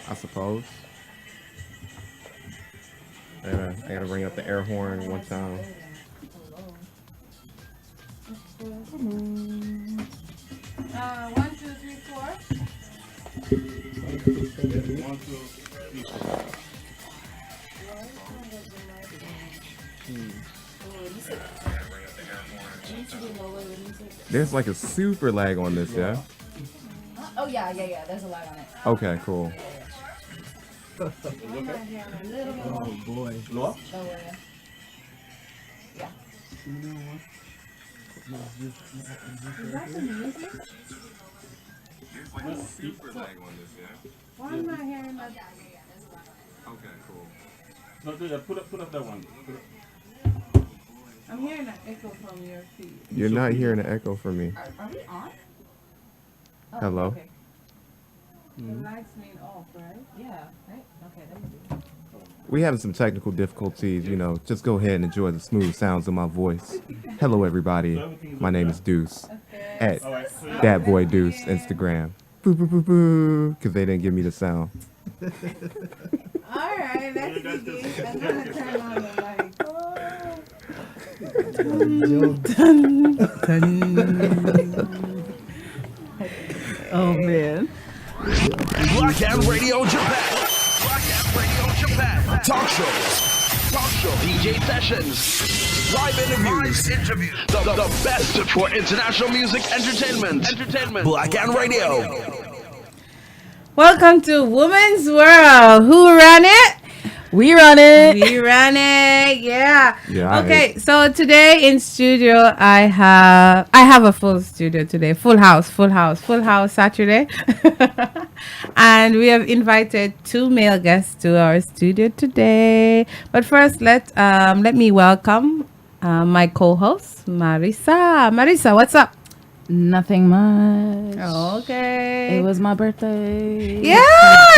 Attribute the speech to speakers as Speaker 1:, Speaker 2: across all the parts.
Speaker 1: I suppose. I gotta bring up the air horn one time.
Speaker 2: One, two, three, four.
Speaker 3: 1, 2, 3, 4.
Speaker 1: There's like a super lag on this, yeah?
Speaker 2: Oh yeah. There's a lag on it.
Speaker 1: Okay, cool.
Speaker 3: Oh boy. Lower?
Speaker 2: Yeah.
Speaker 4: Is that the music?
Speaker 1: There's like a super lag on this, yeah?
Speaker 4: Why am I hearing that?
Speaker 1: Okay, cool.
Speaker 3: No, do that. Put up that one.
Speaker 4: I'm hearing an echo from your feet.
Speaker 1: You're not hearing an echo from me.
Speaker 2: Are we on? Oh,
Speaker 1: Hello?
Speaker 2: Okay.
Speaker 4: The lights mean off, right?
Speaker 2: Yeah. Right. Okay. That was good.
Speaker 1: We having some technical difficulties, you know. Just go ahead and enjoy the smooth sounds of my voice. Hello, everybody. My name is Deuce. At That Boy Deuce Instagram. Boo boo boo boo. Because they didn't give me the sound.
Speaker 4: All right, let's begin. I'm gonna turn on the light.
Speaker 5: Oh man.
Speaker 6: Black and Radio Japan. Black and Radio Japan. Talk show, DJ sessions, live interviews. The best for international music entertainment. Black and Radio.
Speaker 4: Welcome to Women's World. Who ran it?
Speaker 5: We run it.
Speaker 4: We ran it. Yeah.
Speaker 1: Yeah.
Speaker 4: Okay. So today in studio, I have a full studio today. Full house Saturday. And we have invited 2 male guests to our studio today. But first, let me welcome my co-host, Marisa. Marisa, what's up?
Speaker 5: Nothing much.
Speaker 4: Okay.
Speaker 5: It was my birthday.
Speaker 4: Yeah,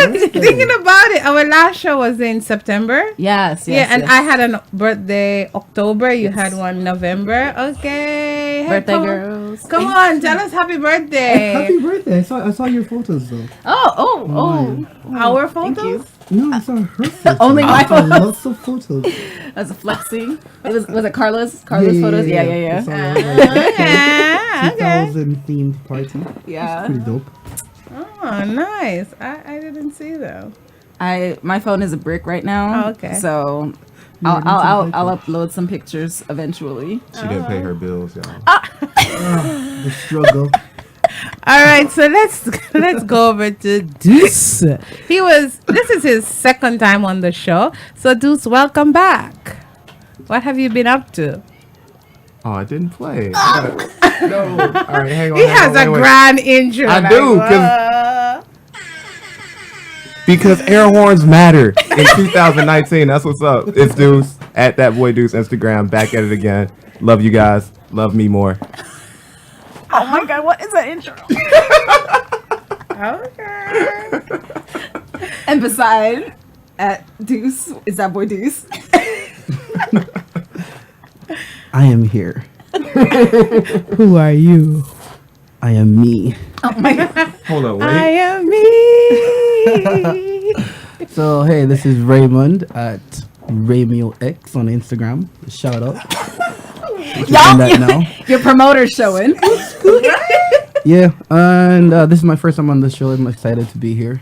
Speaker 4: thinking about it. Our last show was in September.
Speaker 5: Yes.
Speaker 4: Yeah, and I had a birthday October. You had one November. Okay.
Speaker 5: Birthday girl. house.
Speaker 4: Come on, tell us happy birthday.
Speaker 7: Happy birthday! I saw your photos though.
Speaker 5: Oh.
Speaker 4: Our
Speaker 5: Thank you.
Speaker 4: photos?
Speaker 7: No, I saw her photos.
Speaker 5: Only my
Speaker 7: I saw
Speaker 5: photos.
Speaker 7: lots of photos.
Speaker 5: That's flexing. Was it Carla's photos? Yeah.
Speaker 7: I saw like
Speaker 4: Yeah, okay.
Speaker 7: 2000 themed party.
Speaker 5: Yeah.
Speaker 7: Pretty dope.
Speaker 4: Oh, nice. I didn't see them.
Speaker 5: My phone is a brick right now.
Speaker 4: Oh, okay.
Speaker 5: So
Speaker 7: Yeah,
Speaker 5: I'll upload some pictures eventually.
Speaker 1: She didn't pay her bills, y'all.
Speaker 7: The struggle.
Speaker 4: All right, so let's go over to Deuce. This is his second time on the show. So Deuce, welcome back. What have you been up to?
Speaker 1: Oh, I didn't play. No. All right, hang on.
Speaker 4: He
Speaker 1: hang
Speaker 4: has
Speaker 1: on,
Speaker 4: a
Speaker 1: wait.
Speaker 4: grand intro.
Speaker 1: I
Speaker 4: like,
Speaker 1: do, 'cause- Because air horns matter in 2019. That's what's up. It's Deuce at that boy Deuce Instagram. Back at it again. Love you guys. Love me more.
Speaker 5: Oh my god, what is that intro?
Speaker 4: Okay.
Speaker 5: And beside at Deuce is that boy Deuce.
Speaker 7: I am here.
Speaker 4: Who are you?
Speaker 7: I am me.
Speaker 5: Oh my god.
Speaker 1: Hold on, wait.
Speaker 4: I am me.
Speaker 7: So hey, this is Raymond at Raymio X on Instagram. Shout out.
Speaker 5: Y'all, your promoter's showing.
Speaker 7: Yeah, and this is my first time on the show. I'm excited to be here.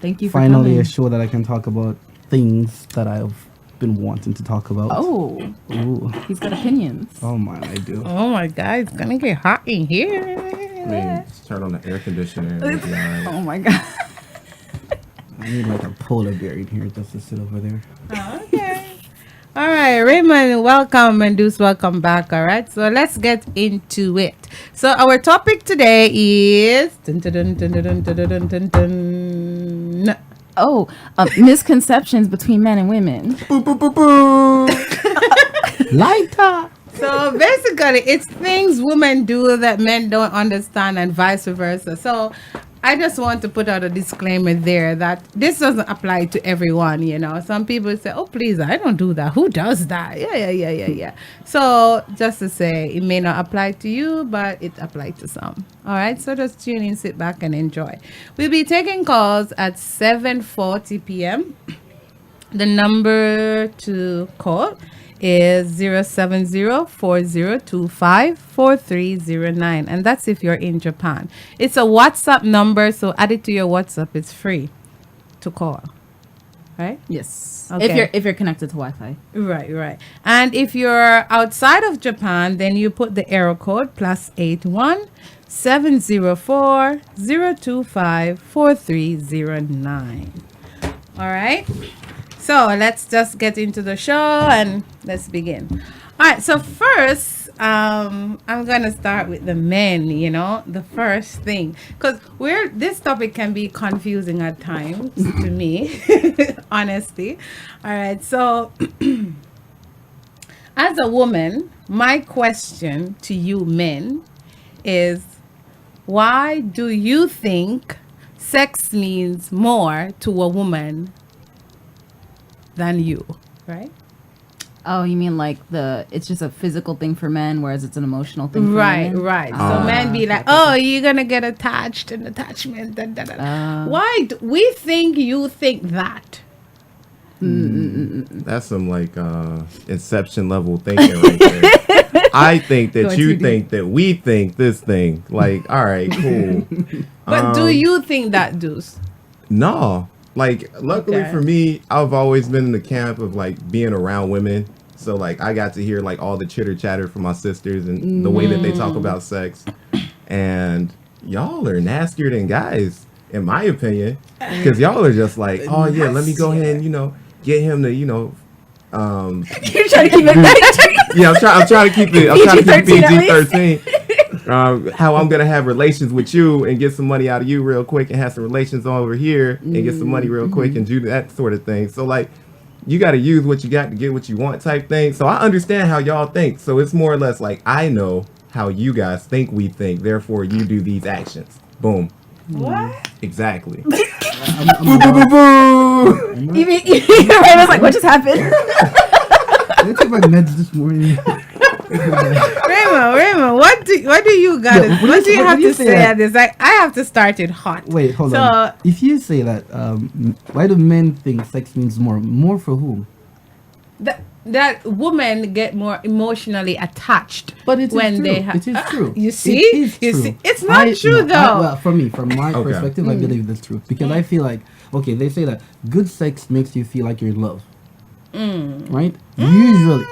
Speaker 5: Thank you for
Speaker 7: Finally,
Speaker 5: coming.
Speaker 7: a show that I can talk about things that I've been wanting to talk about.
Speaker 5: Oh,
Speaker 7: Ooh.
Speaker 5: he's got opinions.
Speaker 7: Oh man, I do.
Speaker 4: Oh my God, it's gonna get hot in here.
Speaker 1: I mean, just turn on the air conditioner. And we'll be all right.
Speaker 5: Oh my god.
Speaker 7: I need like a polar bear in here just to sit over there.
Speaker 4: Okay. All right, Raymond, welcome, and Deuce, welcome back. All right, so let's get into it. So our topic today is dun, dun, dun, dun, dun, dun, dun, dun, dun.
Speaker 5: Oh, misconceptions between men and women.
Speaker 1: Boo, boo, boo, boo.
Speaker 7: Lighter.
Speaker 4: So basically, it's things women do that men don't understand, and vice versa. So I just want to put out a disclaimer there that this doesn't apply to everyone. You know, some people say, "Oh, please, I don't do that. Who does that?" Yeah. So just to say, it may not apply to you, but it applies to some. All right. So just tune in, sit back, and enjoy. We'll be taking calls at 7:40 p.m. The number to call is 070-4025-4309, and that's if you're in Japan. It's a WhatsApp number, so add it to your WhatsApp. It's free to call, right?
Speaker 5: Yes.
Speaker 4: Okay.
Speaker 5: If you're connected to Wi-Fi.
Speaker 4: Right. And if you're outside of Japan, then you put the error code +81 704 025 4309. All right. So let's just get into the show and let's begin. All right. So first, I'm gonna start with the men. You know, the first thing, because this topic can be confusing at times to me, honestly. All right. So, as a woman, my question to you men is, why do you think sex means more to a woman than you, right?
Speaker 5: Oh, you mean like it's just a physical thing for men, whereas it's an emotional thing for women?
Speaker 4: Right. So men be like, oh, you're gonna get attached and attachment. Why do we think you think that?
Speaker 1: That's some like Inception level thinking right there. I think that
Speaker 5: Going
Speaker 1: you
Speaker 5: too
Speaker 1: think that we think this thing. Like, all right, cool.
Speaker 4: But do you think that, Deuce?
Speaker 1: No. Like, luckily
Speaker 4: Okay.
Speaker 1: for me, I've always been in the camp of like being around women. So like I got to hear like all the chitter chatter from my sisters and the way that they talk about sex. And y'all are nastier than guys, in my opinion. Because y'all are just like, oh yeah, let me go ahead and, get him to,
Speaker 5: You're trying to keep it
Speaker 1: yeah, I'm trying to keep it. I'm trying to keep
Speaker 5: PG-13 at
Speaker 1: PG-13. How I'm gonna have relations with you and get some money out of you real quick, and have some relations over here and get some money real quick and do that sort of thing. So like, you got to use what you got to get what you want type thing. So I understand how y'all think. So it's more or less like I know how you guys think we think. Therefore, you do these actions. Boom.
Speaker 4: What?
Speaker 1: Exactly.
Speaker 7: I'm
Speaker 1: Boo, boo, boo, boo.
Speaker 5: You mean Raymond's like, what just happened?
Speaker 7: I took my meds this morning.
Speaker 4: Raymond, Raymond, what do you got?
Speaker 7: Yeah, when
Speaker 4: What do you
Speaker 7: when
Speaker 4: have
Speaker 7: you
Speaker 4: to
Speaker 7: say
Speaker 4: say
Speaker 7: that-
Speaker 4: at this? Like, I have to start it hot.
Speaker 7: Wait, hold
Speaker 4: So-
Speaker 7: on. If you say that, why do men think sex means more? More for whom?
Speaker 4: That women get more emotionally attached
Speaker 7: But it is
Speaker 4: when
Speaker 7: true.
Speaker 4: they have.
Speaker 7: It is true.
Speaker 4: You see,
Speaker 7: It is
Speaker 4: you
Speaker 7: true.
Speaker 4: see, it's not true
Speaker 7: no,
Speaker 4: though.
Speaker 7: well, for me, from my
Speaker 1: Okay.
Speaker 7: perspective, I believe that's true because I feel like okay, they say that good sex makes you feel like you're in love, right? Usually,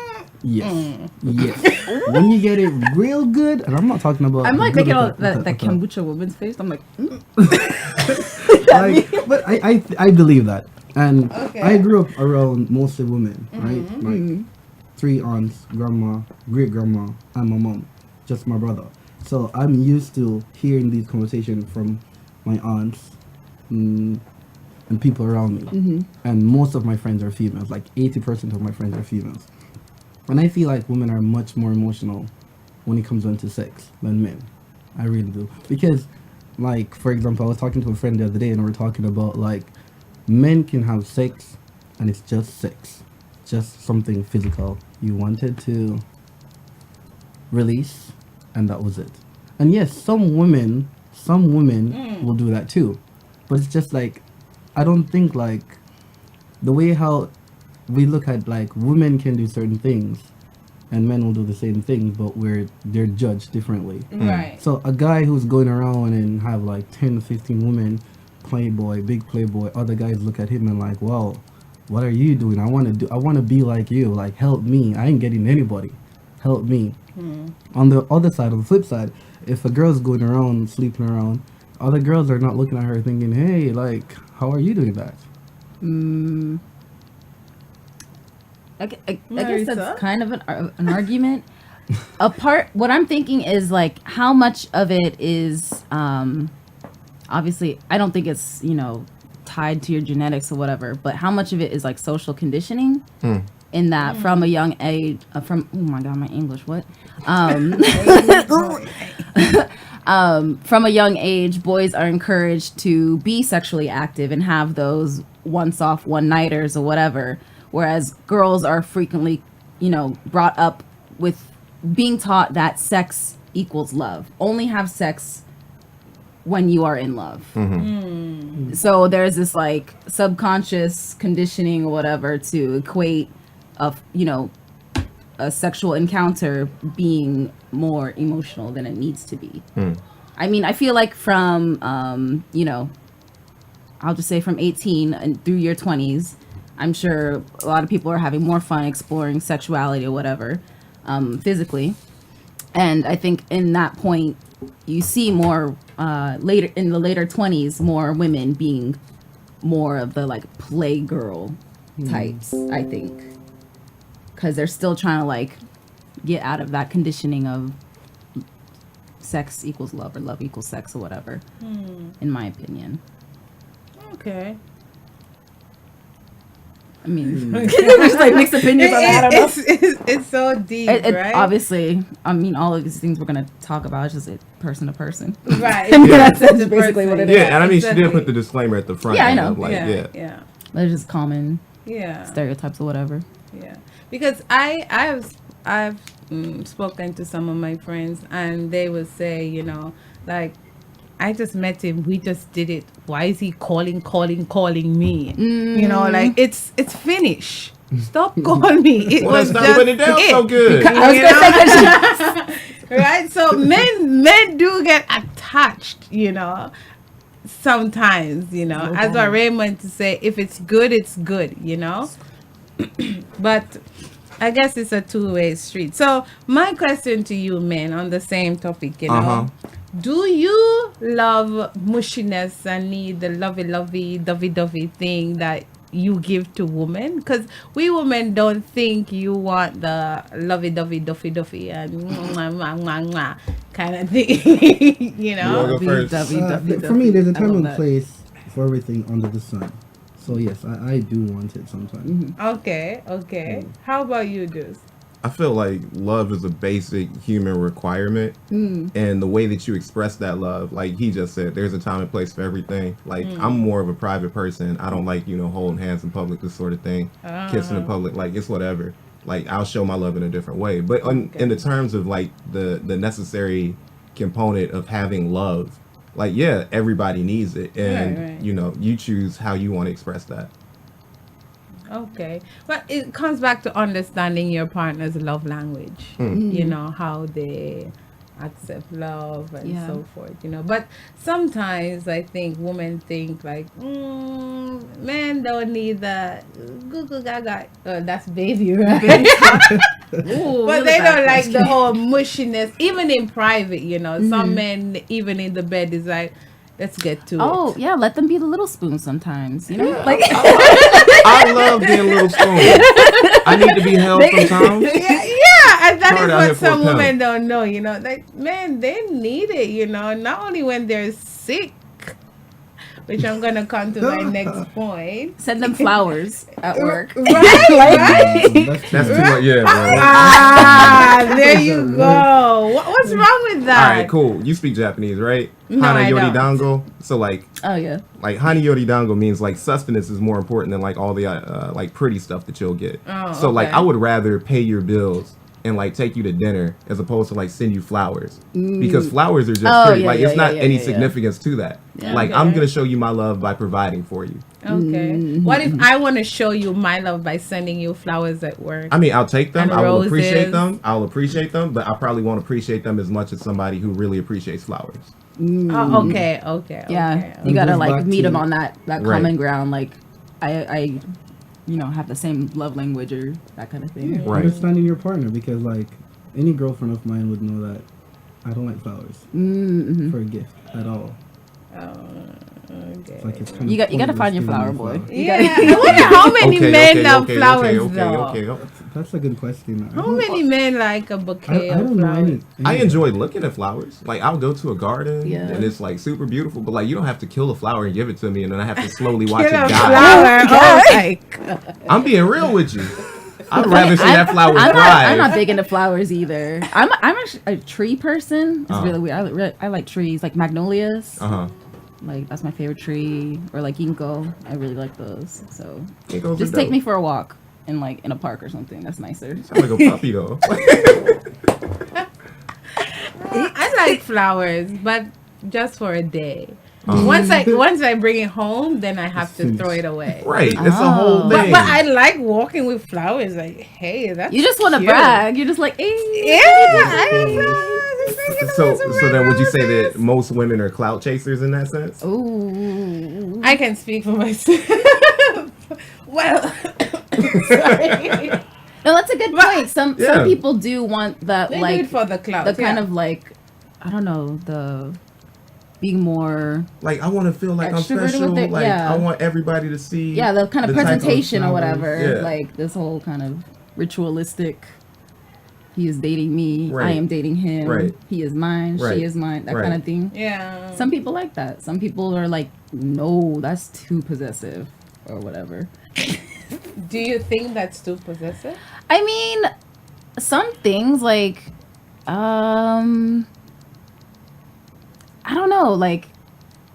Speaker 7: yes, yes. When you get it real good, and I'm not talking about.
Speaker 5: I'm like
Speaker 7: good
Speaker 5: making all
Speaker 7: with
Speaker 5: that
Speaker 7: with
Speaker 5: kombucha woman's face. I'm like,
Speaker 7: but I believe that, and
Speaker 4: Okay.
Speaker 7: I grew up around mostly women, right? Like 3 aunts, grandma, great grandma, and my mom, just my brother. So I'm used to hearing these conversations from my aunts and people around me, and most of my friends are females. Like 80% of my friends are females, and I feel like women are much more emotional when it comes down to sex than men. I really do because. Like, for example, I was talking to a friend the other day and we were talking about, like, men can have sex and it's just sex. Just something physical you wanted to release and that was it. And yes, some women will do that too. But it's just like, I don't think, like, the way how we look at, like, women can do certain things and men will do the same things, but they're judged differently.
Speaker 4: Right.
Speaker 7: So a guy who's going around and have like 10 to 15 women, playboy, big playboy, other guys look at him and like, wow, what are you doing? I want to be like you. Like, help me. I ain't getting anybody. Help me. On the other side, on the flip side, if a girl's going around, sleeping around, other girls are not looking at her thinking, hey, like, how are you doing that?
Speaker 5: I guess
Speaker 4: Marisa?
Speaker 5: that's kind of an argument. What I'm thinking is like how much of it is obviously I don't think it's tied to your genetics or whatever, but how much of it is like social conditioning in that from a young age from oh my god my English what from a young age boys are encouraged to be sexually active and have those once-off one-nighters or whatever. Whereas girls are frequently, brought up with being taught that sex equals love. Only have sex when you are in love. So there's this like subconscious conditioning or whatever to equate a sexual encounter being more emotional than it needs to be. I mean, I feel like from, I'll just say from 18 and through your 20s, I'm sure a lot of people are having more fun exploring sexuality or whatever, physically. And I think in that point, you see more later in the later 20s, more women being more of the like playgirl types, I think. Because they're still trying to like get out of that conditioning of sex equals love or love equals sex or whatever, in my opinion.
Speaker 4: Okay.
Speaker 5: I mean, there's like mixed opinions on that. I don't know.
Speaker 4: It's so deep, right?
Speaker 5: Obviously, I mean, all of these things we're gonna talk about is just person to person.
Speaker 4: Right.
Speaker 5: I mean,
Speaker 4: Yeah.
Speaker 5: that's basically what it is.
Speaker 1: Yeah, and I mean, she
Speaker 4: exactly.
Speaker 1: did put the disclaimer at the front.
Speaker 5: Yeah, I
Speaker 1: you
Speaker 5: know.
Speaker 1: Like, yeah.
Speaker 4: Yeah.
Speaker 5: There's just common
Speaker 4: Yeah.
Speaker 5: stereotypes or whatever.
Speaker 4: Yeah, because I've spoken to some of my friends and they would say, like, I just met him, we just did it. Why is he calling me? Like it's finished. Stop calling me. It
Speaker 1: Well,
Speaker 4: was
Speaker 1: that's not
Speaker 4: just
Speaker 1: putting it down
Speaker 4: it.
Speaker 1: so good.
Speaker 4: Right? So men do get attached, sometimes, as what Raymond to say, if it's good, it's good, But I guess it's a two-way street. So my question to you, men, on the same topic, do you love mushiness and need the lovey, dovey thing that you give to women? Because we women don't think you want the lovey, dovey and mwah, kind of thing,
Speaker 1: You wanna go first?
Speaker 7: For me, there's a
Speaker 5: I
Speaker 7: time
Speaker 5: love
Speaker 7: and
Speaker 5: that.
Speaker 7: place for everything under the sun. So yes, I do want it sometimes.
Speaker 4: Okay. How about you, Deuce?
Speaker 1: I feel like love is a basic human requirement, and the way that you express that love, like he just said, there's a time and place for everything. Like I'm more of a private person. I don't like holding hands in public, this sort of thing, kissing in public, like it's whatever. Like I'll show my love in a different way. But in the terms of like the necessary component of having love, like yeah, everybody needs it, and
Speaker 4: Right.
Speaker 1: you know, you choose how you want to express that.
Speaker 4: Okay, but it comes back to understanding your partner's love language. You know how they accept love and
Speaker 5: Yeah.
Speaker 4: so forth. You know, but sometimes I think women think like, men don't need that. Google Gaga. That's baby, right?
Speaker 5: Ooh,
Speaker 4: But
Speaker 5: look
Speaker 4: they
Speaker 5: at that
Speaker 4: don't like the
Speaker 5: question.
Speaker 4: whole mushiness, even in private. You know, some men even in the bed is like, let's get to
Speaker 5: Oh
Speaker 4: it.
Speaker 5: yeah, let them be the little spoon sometimes. You know, like
Speaker 1: I love being little spoon. I need to be held sometimes.
Speaker 4: Yeah, and that
Speaker 1: Hard
Speaker 4: is
Speaker 1: out here
Speaker 4: what
Speaker 1: for a
Speaker 4: some
Speaker 1: pound.
Speaker 4: women don't know, you know. Like, man, they need it, you know, not only when they're sick, which I'm going to come to my next point.
Speaker 5: send them flowers at work.
Speaker 4: Right, right?
Speaker 1: That's too much. Yeah, bro.
Speaker 4: Ah, there you go. What's wrong with
Speaker 1: All
Speaker 4: that?
Speaker 1: right, cool. You speak Japanese, right?
Speaker 4: No,
Speaker 1: Hana
Speaker 4: I
Speaker 1: yori
Speaker 4: don't.
Speaker 1: dango. So like
Speaker 5: Oh yeah.
Speaker 1: hana yori dango means like sustenance is more important than like all the like pretty stuff that you'll get.
Speaker 4: Oh,
Speaker 1: so like
Speaker 4: okay.
Speaker 1: I would rather pay your bills and like take you to dinner as opposed to like send you flowers because flowers are just
Speaker 5: Oh,
Speaker 1: pretty.
Speaker 5: yeah,
Speaker 1: Like
Speaker 5: yeah,
Speaker 1: it's not
Speaker 5: yeah,
Speaker 1: any
Speaker 5: yeah, yeah.
Speaker 1: significance to that.
Speaker 5: Yeah.
Speaker 1: Like
Speaker 4: Okay.
Speaker 1: I'm gonna show you my love by providing for you.
Speaker 4: Okay. What if I want to show you my love by sending you flowers at work?
Speaker 1: I mean, I'll take them.
Speaker 4: And
Speaker 1: I will appreciate
Speaker 4: roses.
Speaker 1: them. I'll appreciate them, but I probably won't appreciate them as much as somebody who really appreciates flowers.
Speaker 4: Oh, okay, okay.
Speaker 5: Yeah,
Speaker 4: okay.
Speaker 5: you gotta
Speaker 7: goes
Speaker 5: like
Speaker 7: back
Speaker 5: meet
Speaker 7: to-
Speaker 5: them on that
Speaker 1: Right.
Speaker 5: common ground. Like, I, you know, have the same love language or that kind of thing.
Speaker 1: Right.
Speaker 7: Understanding your partner, because like any girlfriend of mine would know that I don't like flowers
Speaker 5: Mm-hmm.
Speaker 7: for a gift at all.
Speaker 4: Okay.
Speaker 7: Like it's kind
Speaker 5: You
Speaker 7: of
Speaker 5: gotta find your
Speaker 7: pointless
Speaker 5: flower
Speaker 7: giving me
Speaker 5: boy.
Speaker 7: flowers.
Speaker 4: Yeah, I wonder how many men love flowers though.
Speaker 1: okay.
Speaker 7: That's a good question. I
Speaker 4: How
Speaker 7: don't-
Speaker 4: many men like a
Speaker 7: I
Speaker 4: bouquet
Speaker 7: don't
Speaker 4: of
Speaker 7: know
Speaker 4: flowers?
Speaker 7: any.
Speaker 1: I enjoy looking at flowers. Like I'll go to a garden
Speaker 5: Yeah.
Speaker 1: and it's like super beautiful, but like you don't have to kill a flower and give it to me, and then I have to slowly watch it
Speaker 4: Kill a
Speaker 1: die.
Speaker 4: flower. Oh my God.
Speaker 1: I'm being real with you. I'd rather see that flower
Speaker 5: I'm
Speaker 1: thrive.
Speaker 5: not big into flowers either. I'm actually a tree person. It's
Speaker 1: Uh-huh.
Speaker 5: really weird. I like trees, like magnolias.
Speaker 1: Uh-huh.
Speaker 5: Like that's my favorite tree, or like ginkgo. I really like those. So
Speaker 1: Ginkgos are
Speaker 5: just take
Speaker 1: dope.
Speaker 5: me for a walk in like in a park or something. That's nicer.
Speaker 1: Sound like a puppy though.
Speaker 4: I like flowers, but just for a day.
Speaker 1: Uh-huh.
Speaker 4: Once I bring it home, then I have to throw it away.
Speaker 1: Right. It's a whole
Speaker 5: Oh.
Speaker 1: thing.
Speaker 4: But I like walking with flowers. Like, hey, that's
Speaker 5: You just want to
Speaker 4: cute.
Speaker 5: brag. You're just like,
Speaker 4: Yeah.
Speaker 5: hey.
Speaker 1: so then would you say that most women are clout chasers in that sense?
Speaker 5: Ooh.
Speaker 4: I can speak for myself. Well, sorry.
Speaker 5: No, that's a good point. Some
Speaker 1: Yeah.
Speaker 5: people do want that,
Speaker 4: They do
Speaker 5: like
Speaker 4: it for the clout.
Speaker 5: the kind
Speaker 4: yeah.
Speaker 5: of like, I don't know, the being more,
Speaker 1: Like I want to feel like I'm
Speaker 5: Extroverted with
Speaker 1: special.
Speaker 5: it,
Speaker 1: Like
Speaker 5: yeah.
Speaker 1: I want everybody to see.
Speaker 5: yeah, the kind of
Speaker 1: the type of
Speaker 5: presentation or
Speaker 1: flowers.
Speaker 5: whatever.
Speaker 1: Yeah.
Speaker 5: Like this whole kind of ritualistic. He is dating me. I
Speaker 1: Right.
Speaker 5: am dating him.
Speaker 1: Right.
Speaker 5: He is mine.
Speaker 1: Right.
Speaker 5: She is mine. That
Speaker 1: Right.
Speaker 5: kind of thing.
Speaker 4: Yeah.
Speaker 5: Some people like that. Some people are like, no, that's too possessive, or whatever.
Speaker 4: Do you think that's too possessive?
Speaker 5: I mean, some things like, I don't know, like,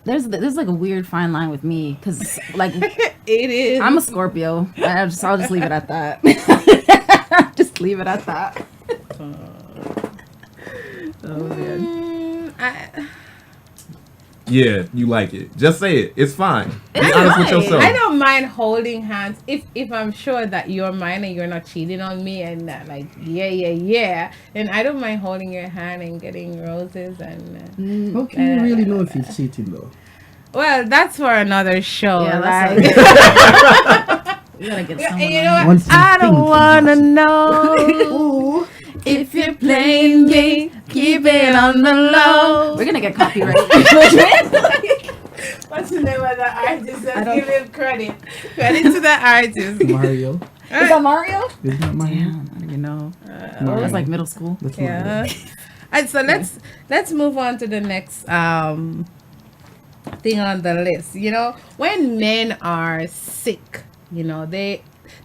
Speaker 5: there's like a weird fine line with me because like
Speaker 4: It is.
Speaker 5: I'm a Scorpio. I'll just leave it at that. Just leave it at that. Oh man.
Speaker 1: Yeah, you like it. Just say it. It's fine. Be
Speaker 5: It's
Speaker 1: honest with
Speaker 5: fine.
Speaker 1: yourself.
Speaker 4: I don't mind holding hands if I'm sure that you're mine and you're not cheating on me and that like yeah, and I don't mind holding your hand and getting roses and
Speaker 7: How can you really know if he's cheating though?
Speaker 4: well, that's for another show.
Speaker 5: Yeah,
Speaker 4: like,
Speaker 5: that's We gotta get someone.
Speaker 4: you know
Speaker 5: on
Speaker 4: what?
Speaker 7: Once you
Speaker 4: I don't
Speaker 7: think
Speaker 4: wanna
Speaker 7: it's-
Speaker 4: know if you're playing me. Keep it on the low.
Speaker 5: We're gonna get copyright.
Speaker 4: What's the name of the artist?
Speaker 5: I
Speaker 4: Let's
Speaker 5: don't-
Speaker 4: give him credit. Credit to the artist.
Speaker 7: Mario.
Speaker 5: Is that Mario?
Speaker 7: Isn't that Mario?
Speaker 5: Damn, I don't even know.
Speaker 7: Mario.
Speaker 5: That's like middle school.
Speaker 7: That's
Speaker 4: Yeah.
Speaker 7: Mario.
Speaker 4: And so let's move on to the next thing on the list. You know, when men are sick, you know,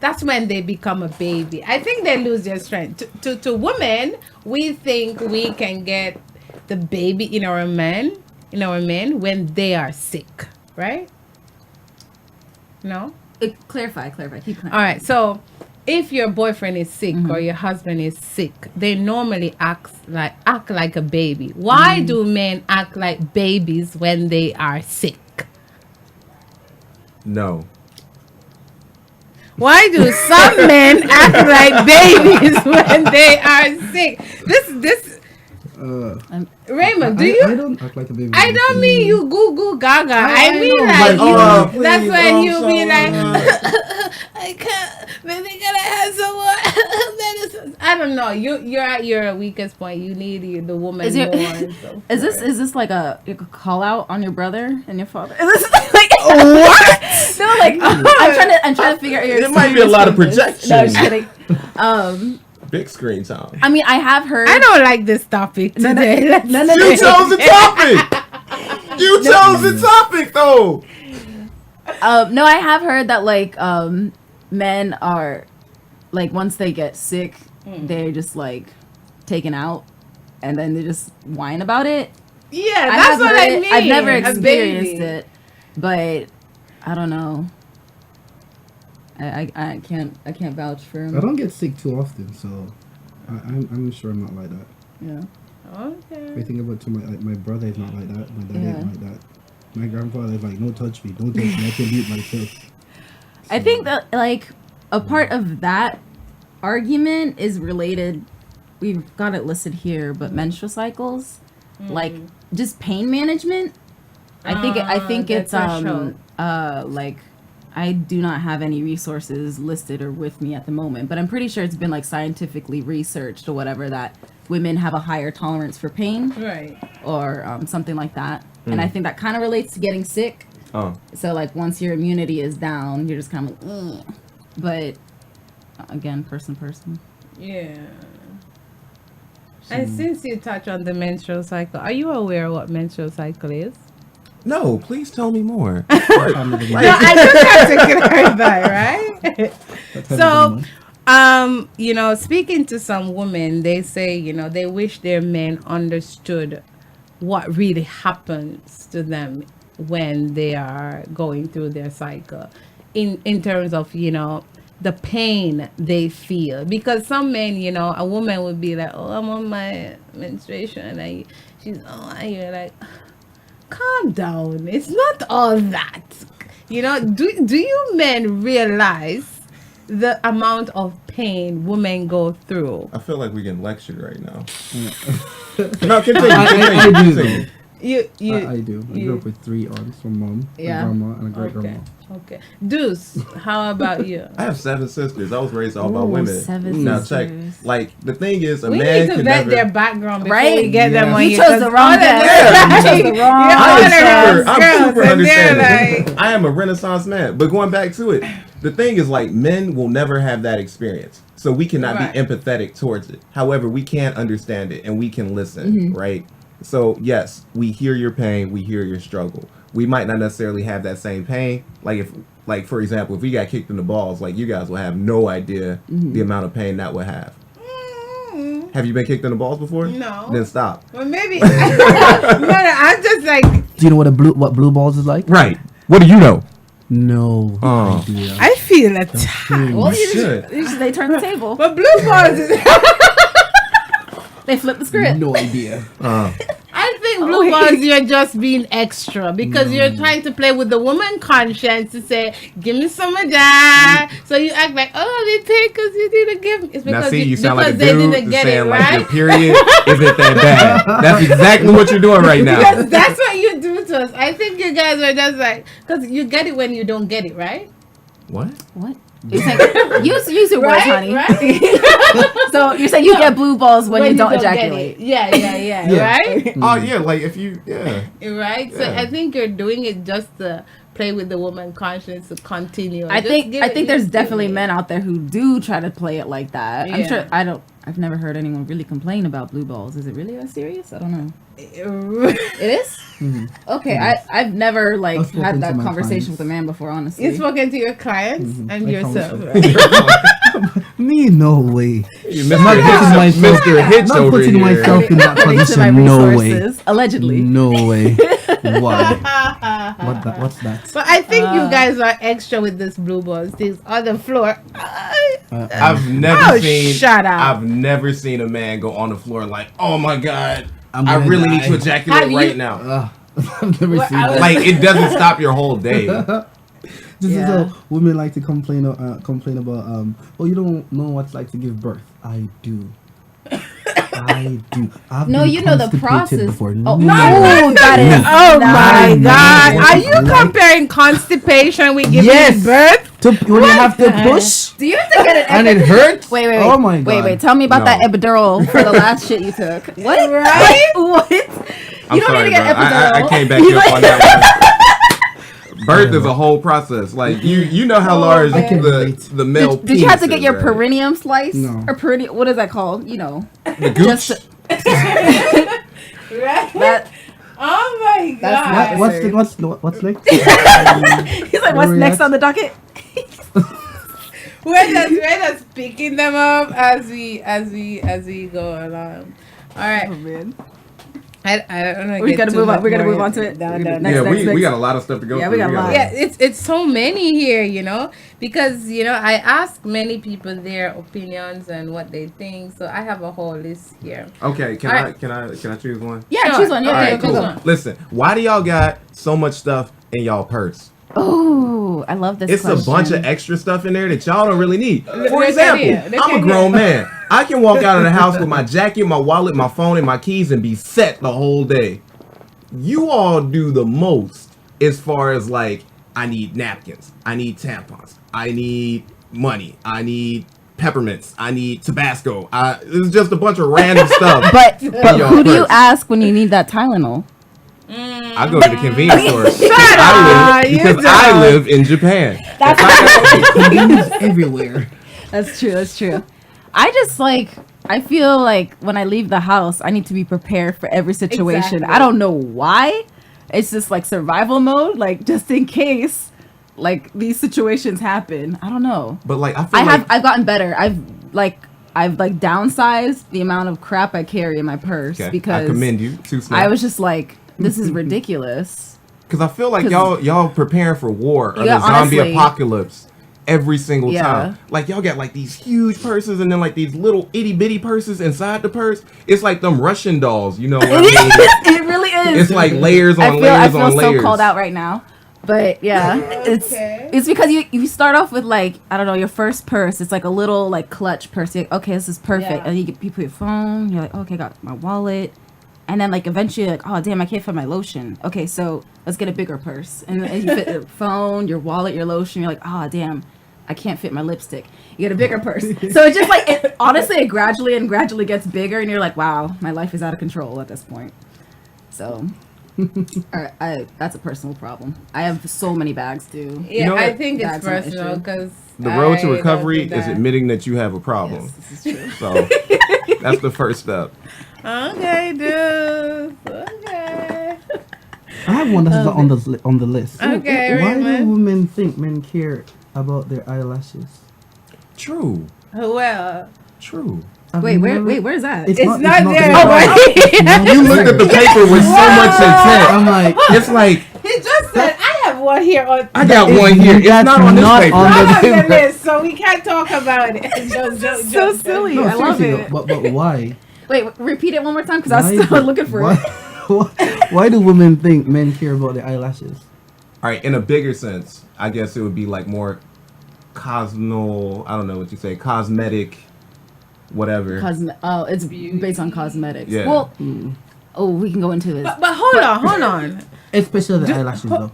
Speaker 4: that's when they become a baby. I think they lose their strength. To women, we think we can get the baby in our men when they are sick, right? No?
Speaker 5: Clarify. Keep clarifying.
Speaker 4: All right. So if your boyfriend is sick or your husband is sick, they normally act like a baby. Why do men act like babies when they are sick?
Speaker 1: No.
Speaker 4: Why do some men act like babies when they are sick? This Raymond, do
Speaker 7: I
Speaker 4: you?
Speaker 7: don't act like a baby.
Speaker 4: I don't mean you goo goo gaga. I mean
Speaker 7: know.
Speaker 4: like
Speaker 1: Like,
Speaker 4: you.
Speaker 1: oh,
Speaker 4: That's
Speaker 1: please,
Speaker 4: when
Speaker 1: I'm
Speaker 4: you be
Speaker 1: so-
Speaker 4: like, I can't. Maybe can I have some more medicine? I don't know. You're at your weakest point. You need the woman
Speaker 5: Is your-
Speaker 4: more. So.
Speaker 5: Is this like a call out on your brother and your father? Is this like what? No, like I'm trying to figure out your.
Speaker 1: It might be a lot of
Speaker 5: seriousness.
Speaker 1: projection.
Speaker 5: No, just kidding.
Speaker 1: Big screen time.
Speaker 5: I mean, I have heard.
Speaker 4: I don't like this topic today.
Speaker 5: No.
Speaker 1: You chose the topic. You chose the topic, though.
Speaker 5: No, I have heard that like men are like once they get sick, they're just like taken out, and then they just whine about it.
Speaker 4: Yeah,
Speaker 5: I
Speaker 4: that's
Speaker 5: have
Speaker 4: what
Speaker 5: heard
Speaker 4: I
Speaker 5: it.
Speaker 4: mean.
Speaker 5: I've never
Speaker 4: A
Speaker 5: experienced
Speaker 4: baby.
Speaker 5: it, but I don't know. I can't vouch for him.
Speaker 7: I don't get sick too often, so I'm sure I'm not like that.
Speaker 5: Yeah.
Speaker 4: Okay.
Speaker 7: I think about to my brother is not like that. My dad
Speaker 5: Yeah.
Speaker 7: ain't like that. My grandfather is like, no touch me, don't touch me. I can do it myself.
Speaker 5: I think that like a part of that argument is related. We've got it listed here, but menstrual cycles, like just pain management. I think
Speaker 4: the
Speaker 5: it's
Speaker 4: threshold.
Speaker 5: like I do not have any resources listed or with me at the moment, but I'm pretty sure it's been like scientifically researched or whatever that women have a higher tolerance for pain
Speaker 4: Right.
Speaker 5: or something like that. And I think that kind of relates to getting sick.
Speaker 1: Oh.
Speaker 5: So like once your immunity is down, you're just kind of like, ugh. But again, person.
Speaker 4: Yeah. And since you touch on the menstrual cycle, are you aware what menstrual cycle is?
Speaker 1: No, please tell me more.
Speaker 4: No, I just have to clarify, right? So, you know, speaking to some women, they say, you know, they wish their men understood what really happens to them when they are going through their cycle in terms of, you know, the pain they feel. Because some men, you know, a woman would be like, oh, I'm on my menstruation, and you're like, calm down, it's not all that. You know, do you men realize the amount of pain women go through?
Speaker 1: I feel like we're getting lectured right now. No, continue.
Speaker 7: I do
Speaker 1: continue.
Speaker 7: though. I do. I grew up with 3 aunts, my mom,
Speaker 5: Yeah.
Speaker 7: my grandma, and a great grandma.
Speaker 4: Okay. Deuce, how about you?
Speaker 1: I have 7 sisters. I was raised all by
Speaker 5: Ooh,
Speaker 1: women.
Speaker 5: 7
Speaker 1: Now
Speaker 5: sisters.
Speaker 1: check. Like the thing is, a
Speaker 4: We
Speaker 1: man
Speaker 4: need to
Speaker 1: can
Speaker 4: vet
Speaker 1: never.
Speaker 4: their background before
Speaker 5: Right?
Speaker 4: we get them
Speaker 7: Yeah.
Speaker 4: on
Speaker 5: You
Speaker 4: here,
Speaker 5: chose
Speaker 4: 'cause
Speaker 5: the wrong
Speaker 4: all of
Speaker 5: guest.
Speaker 4: them-
Speaker 5: You chose the wrong
Speaker 4: You're
Speaker 1: I'm
Speaker 4: all of
Speaker 1: super,
Speaker 4: those
Speaker 1: I'm
Speaker 4: girls,
Speaker 1: super
Speaker 4: and they're
Speaker 1: understanding.
Speaker 4: like,
Speaker 1: I am a Renaissance man. But going back to it, the thing is, like, men will never have that experience. So we cannot
Speaker 4: Right.
Speaker 1: be empathetic towards it. However, we can understand it and we can listen, right? So, yes, we hear your pain. We hear your struggle. We might not necessarily have that same pain. Like, for example, if we got kicked in the balls, like, you guys will have no idea the amount of pain that would have. Have you been kicked in the balls before?
Speaker 4: No.
Speaker 1: Then stop.
Speaker 4: well, maybe. no, I'm just like,
Speaker 7: Do you know what blue balls is like?
Speaker 1: Right. What do you know?
Speaker 7: No
Speaker 1: Oh.
Speaker 7: idea.
Speaker 4: I feel attacked.
Speaker 5: Well,
Speaker 1: You should.
Speaker 5: they turn the table.
Speaker 4: But blue balls is.
Speaker 5: They flip the script.
Speaker 7: No idea.
Speaker 4: I think blue balls, you're just being extra because you're trying to play with the woman conscience to say, give me some of that. So you act like, oh, they take because you didn't give me. It's
Speaker 1: Now
Speaker 4: because
Speaker 1: see, you sound like a
Speaker 4: because they
Speaker 1: dude
Speaker 4: didn't
Speaker 1: that's
Speaker 4: get it,
Speaker 1: saying like your
Speaker 4: right?
Speaker 1: period isn't that bad. That's exactly what you're doing right now.
Speaker 4: Because that's what you do to us. I think you guys are just like, because you get it when you don't get it, right?
Speaker 1: What?
Speaker 5: What? Use your words, honey.
Speaker 4: Right?
Speaker 5: So you're saying you get blue balls when you don't
Speaker 4: get
Speaker 5: ejaculate.
Speaker 4: it. Yeah,
Speaker 7: Yeah.
Speaker 4: right?
Speaker 1: Oh yeah, like if you
Speaker 4: Right? So
Speaker 1: Yeah.
Speaker 4: I think you're doing it just to play with the woman conscience to continue.
Speaker 5: I
Speaker 4: Just
Speaker 5: think
Speaker 4: give
Speaker 5: I
Speaker 4: it
Speaker 5: think there's
Speaker 4: to
Speaker 5: definitely
Speaker 4: me.
Speaker 5: men out there who do try to play it like that. I'm
Speaker 4: Yeah.
Speaker 5: sure I've never heard anyone really complain about blue balls. Is it really that serious? I don't know.
Speaker 4: It's
Speaker 5: It is? Okay, I've never like
Speaker 7: I've spoken
Speaker 5: had
Speaker 7: to
Speaker 5: that
Speaker 7: my
Speaker 5: conversation
Speaker 7: clients.
Speaker 5: with a man before, honestly.
Speaker 4: spoken to your clients and
Speaker 7: I
Speaker 4: yourself.
Speaker 7: promise
Speaker 4: Right?
Speaker 7: Me, no way.
Speaker 1: you
Speaker 7: Not putting myself,
Speaker 1: Mr. Hitch
Speaker 7: not
Speaker 1: over
Speaker 7: putting
Speaker 1: here.
Speaker 7: myself in that
Speaker 5: Thanks to my
Speaker 7: position. No way.
Speaker 5: resources, allegedly.
Speaker 7: No way. Why? What's that?
Speaker 4: But I think you guys are extra with this blue balls. These on the floor.
Speaker 1: I've never
Speaker 4: Oh,
Speaker 1: seen.
Speaker 4: shut up.
Speaker 1: I've never seen a man go on the floor like, oh my god,
Speaker 7: I'm
Speaker 1: I
Speaker 7: gonna
Speaker 1: really need
Speaker 7: die.
Speaker 1: to ejaculate
Speaker 4: Have you-
Speaker 1: right now.
Speaker 7: I've never seen that.
Speaker 1: Like it doesn't stop your whole day.
Speaker 7: This is
Speaker 5: Yeah.
Speaker 7: how women like to complain about oh, you don't know what it's like to give birth. I do. I do. I've
Speaker 5: No,
Speaker 7: been
Speaker 5: you know the
Speaker 7: constipated
Speaker 5: process.
Speaker 7: before.
Speaker 5: Oh,
Speaker 7: No.
Speaker 5: that is.
Speaker 4: Oh my
Speaker 7: no.
Speaker 4: God! Are you
Speaker 7: Like-
Speaker 4: comparing constipation with giving
Speaker 7: Yes.
Speaker 4: birth?
Speaker 7: When you have to push
Speaker 5: Do you have to get an
Speaker 7: and it hurts.
Speaker 5: Wait.
Speaker 7: Oh my god.
Speaker 5: Wait. Tell me about
Speaker 1: No.
Speaker 5: that epidural for the last shit you took. What?
Speaker 4: Right?
Speaker 5: What?
Speaker 1: I'm
Speaker 5: You don't
Speaker 1: sorry,
Speaker 5: need to get
Speaker 1: bro. I
Speaker 5: epidural.
Speaker 1: can't back you up on that one. Birth is a whole process. Like you know how large
Speaker 7: I can relate.
Speaker 1: the male.
Speaker 5: Did you have to
Speaker 1: penis
Speaker 5: get your
Speaker 1: is, right?
Speaker 5: perineum sliced?
Speaker 7: No.
Speaker 5: Or perineum? What is that called? You know.
Speaker 1: The gooch?
Speaker 4: Right?
Speaker 5: That.
Speaker 4: Oh my
Speaker 5: That's
Speaker 4: God!
Speaker 7: What's next?
Speaker 5: He's like, what's next on the docket?
Speaker 4: We're just picking them up as we go along. All right.
Speaker 5: man.
Speaker 4: I don't know.
Speaker 5: We're gonna move on. We're gonna move on to it.
Speaker 4: No.
Speaker 5: Next,
Speaker 1: we got a lot of stuff to go
Speaker 5: Yeah,
Speaker 1: through.
Speaker 5: we got a lot.
Speaker 4: Yeah, it's so many here, because I asked many people their opinions and what they think, so I have a whole list here.
Speaker 1: Okay, can
Speaker 4: All right.
Speaker 1: I choose one?
Speaker 5: Yeah,
Speaker 4: Sure.
Speaker 5: choose one. Yeah,
Speaker 1: All right,
Speaker 5: okay,
Speaker 1: cool.
Speaker 5: go.
Speaker 1: Listen, why do y'all got so much stuff in y'all purse?
Speaker 5: Oh, I love this.
Speaker 1: It's
Speaker 5: question.
Speaker 1: a bunch of extra stuff in there that y'all don't really need. For
Speaker 4: Look
Speaker 1: example,
Speaker 4: at here. Look
Speaker 1: I'm
Speaker 4: at
Speaker 1: a grown man. I can walk out of the house with my jacket, my wallet, my phone, and my keys and be set the whole day. You all do the most as far as like, I need napkins, I need tampons, I need money, I need peppermints, I need Tabasco. It's just a bunch of random stuff.
Speaker 5: But
Speaker 1: Your
Speaker 5: who do you
Speaker 1: purse.
Speaker 5: ask when you need that Tylenol?
Speaker 1: I go to the convenience store
Speaker 4: up, you
Speaker 1: because I live in Japan.
Speaker 7: It's everywhere.
Speaker 5: That's true. That's true. I feel like when I leave the house, I need to be prepared for every situation.
Speaker 4: Exactly.
Speaker 5: I don't know why. It's just like survival mode, like just in case, like these situations happen. I don't know.
Speaker 1: But like, I feel
Speaker 5: I've gotten better. I've downsized the amount of crap I carry in my purse
Speaker 1: okay,
Speaker 5: because
Speaker 1: I commend you. Too
Speaker 5: I was just like, this is ridiculous.
Speaker 1: Because I feel like
Speaker 5: 'Cause-
Speaker 1: y'all preparing for war or
Speaker 5: Yeah,
Speaker 1: the zombie
Speaker 5: honestly.
Speaker 1: apocalypse every single
Speaker 5: Yeah.
Speaker 1: time. Like y'all got like these huge purses and then like these little itty bitty purses inside the purse. It's like them Russian dolls, you know what I mean?
Speaker 5: It really is.
Speaker 1: It's like layers on
Speaker 5: I feel
Speaker 1: layers on
Speaker 5: so
Speaker 1: layers.
Speaker 5: called out right now. But yeah,
Speaker 4: Okay.
Speaker 5: it's because you start off with like, I don't know, your first purse. It's like a little like clutch purse. You're like, okay, this is perfect.
Speaker 4: Yeah.
Speaker 5: And you put your phone. You're like, okay, got my wallet. And then like eventually you're like, oh damn, I can't fit my lotion. Okay, so let's get a bigger purse. And then you fit your phone, your wallet, your lotion. You're like, oh damn, I can't fit my lipstick. You get a bigger purse. So it's just like, honestly, it gradually gets bigger. And you're like, wow, my life is out of control at this point. So... that's a personal problem. I have so many bags, too.
Speaker 4: Yeah,
Speaker 1: know
Speaker 4: I
Speaker 1: what?
Speaker 4: think it's
Speaker 5: That's an
Speaker 4: personal
Speaker 5: issue.
Speaker 4: because
Speaker 1: The road to recovery is admitting that you have a problem.
Speaker 5: Yes, this is true.
Speaker 1: So that's the first step.
Speaker 4: Okay, dude. Okay.
Speaker 7: I have one that's on the list.
Speaker 4: Okay,
Speaker 7: Why do
Speaker 4: Raymond.
Speaker 7: women think men care about their eyelashes?
Speaker 1: True.
Speaker 4: Well,
Speaker 1: True.
Speaker 7: I've
Speaker 5: Wait,
Speaker 7: never-
Speaker 5: where's that?
Speaker 4: it's not there.
Speaker 7: there.
Speaker 4: Oh, right.
Speaker 1: You looked at the paper with so much intent.
Speaker 7: I'm like,
Speaker 1: It's like,
Speaker 4: He just said, I have one here on
Speaker 1: I got one here. It's
Speaker 7: That's
Speaker 1: not on this
Speaker 7: not
Speaker 1: paper.
Speaker 7: on
Speaker 4: not
Speaker 7: the
Speaker 4: on the
Speaker 7: paper.
Speaker 4: list, so we can't talk about it.
Speaker 5: So silly.
Speaker 7: no,
Speaker 5: I love
Speaker 7: seriously,
Speaker 5: it.
Speaker 7: though, but why?
Speaker 5: Wait, repeat it one more time because I
Speaker 7: Why
Speaker 5: was still
Speaker 7: do-
Speaker 5: looking for
Speaker 7: why,
Speaker 5: it.
Speaker 7: why do women think men care about their eyelashes?
Speaker 1: All right, in a bigger sense, I guess it would be like more I don't know what you say, cosmetic, whatever.
Speaker 5: It's based on cosmetics.
Speaker 1: Yeah.
Speaker 5: Well, we can go into this.
Speaker 4: But hold on.
Speaker 7: Especially the eyelashes, though.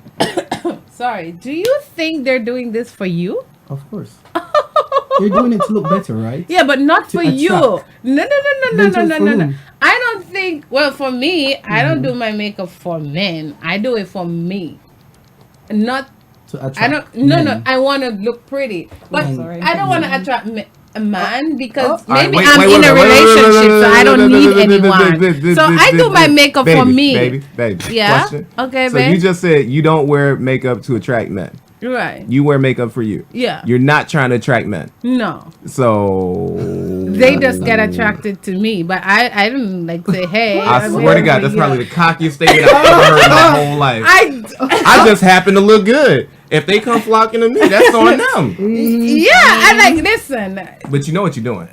Speaker 4: Sorry. Do you think they're doing this for you?
Speaker 7: Of course. You're doing it to look better, right?
Speaker 4: Yeah, but not for you. No.
Speaker 7: Then
Speaker 4: No.
Speaker 7: for whom?
Speaker 4: I don't think. Well, for me, I don't do my makeup for men. I do it for me. Not.
Speaker 7: To attract
Speaker 4: I don't. No.
Speaker 7: men.
Speaker 4: I want to look pretty, but
Speaker 7: Sorry.
Speaker 4: I don't want to attract a man because
Speaker 1: All right,
Speaker 4: maybe
Speaker 1: wait,
Speaker 4: I'm
Speaker 1: wait,
Speaker 4: in
Speaker 1: wait,
Speaker 4: a
Speaker 1: wait,
Speaker 4: relationship, so I don't need anyone.
Speaker 1: anyone.
Speaker 4: So I do my makeup for me.
Speaker 1: Baby.
Speaker 4: Yeah?
Speaker 1: Question.
Speaker 4: Okay,
Speaker 1: So
Speaker 4: babe.
Speaker 1: you just said you don't wear makeup to attract men.
Speaker 4: Right.
Speaker 1: You wear makeup for you.
Speaker 4: Yeah.
Speaker 1: You're not trying to attract men.
Speaker 4: No.
Speaker 1: So
Speaker 4: they just get attracted to me, but I don't like say, hey.
Speaker 1: I
Speaker 4: I'm
Speaker 1: swear to God, that's
Speaker 4: you know.
Speaker 1: probably the cockiest statement I've ever heard in my whole life. I just happen to look good. If they come flocking to me, that's on them.
Speaker 4: Yeah, I like listen.
Speaker 1: But you know what you're doing.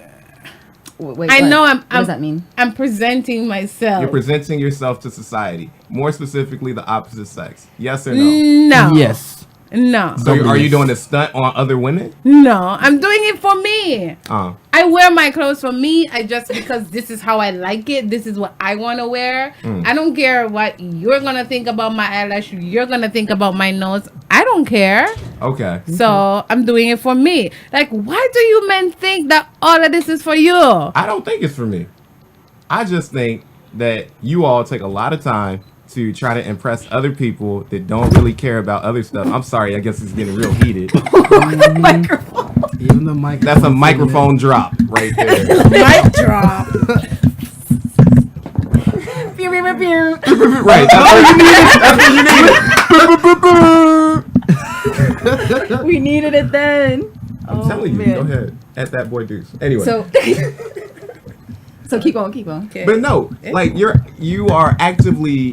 Speaker 5: Wait,
Speaker 4: I
Speaker 5: what?
Speaker 4: know
Speaker 5: What does that mean?
Speaker 4: I'm presenting myself.
Speaker 1: You're presenting yourself to society, more specifically the opposite sex. Yes or no?
Speaker 4: No.
Speaker 7: Yes.
Speaker 4: No.
Speaker 1: So are you doing a stunt on other women?
Speaker 4: No. I'm doing it for me.
Speaker 1: Uh,
Speaker 4: I wear my clothes for me. I just because this is how I like it. This is what I want to wear. I don't care what you're gonna think about my eyelash. You're gonna think about my nose. I don't care.
Speaker 1: okay.
Speaker 4: So I'm doing it for me. Like, why do you men think that all of this is for you?
Speaker 1: I don't think it's for me. I just think that you all take a lot of time to try to impress other people that don't really care about other stuff. I'm sorry, I guess it's getting real heated.
Speaker 7: Even the mic.
Speaker 1: That's a microphone drop right there.
Speaker 4: Mic drop.
Speaker 1: Right. That's all you needed. That's what you needed.
Speaker 5: We needed it then.
Speaker 1: I'm telling you. Go ahead. At that boy Deuce. Anyway.
Speaker 5: So keep on.
Speaker 4: Okay.
Speaker 1: But no, like you are actively,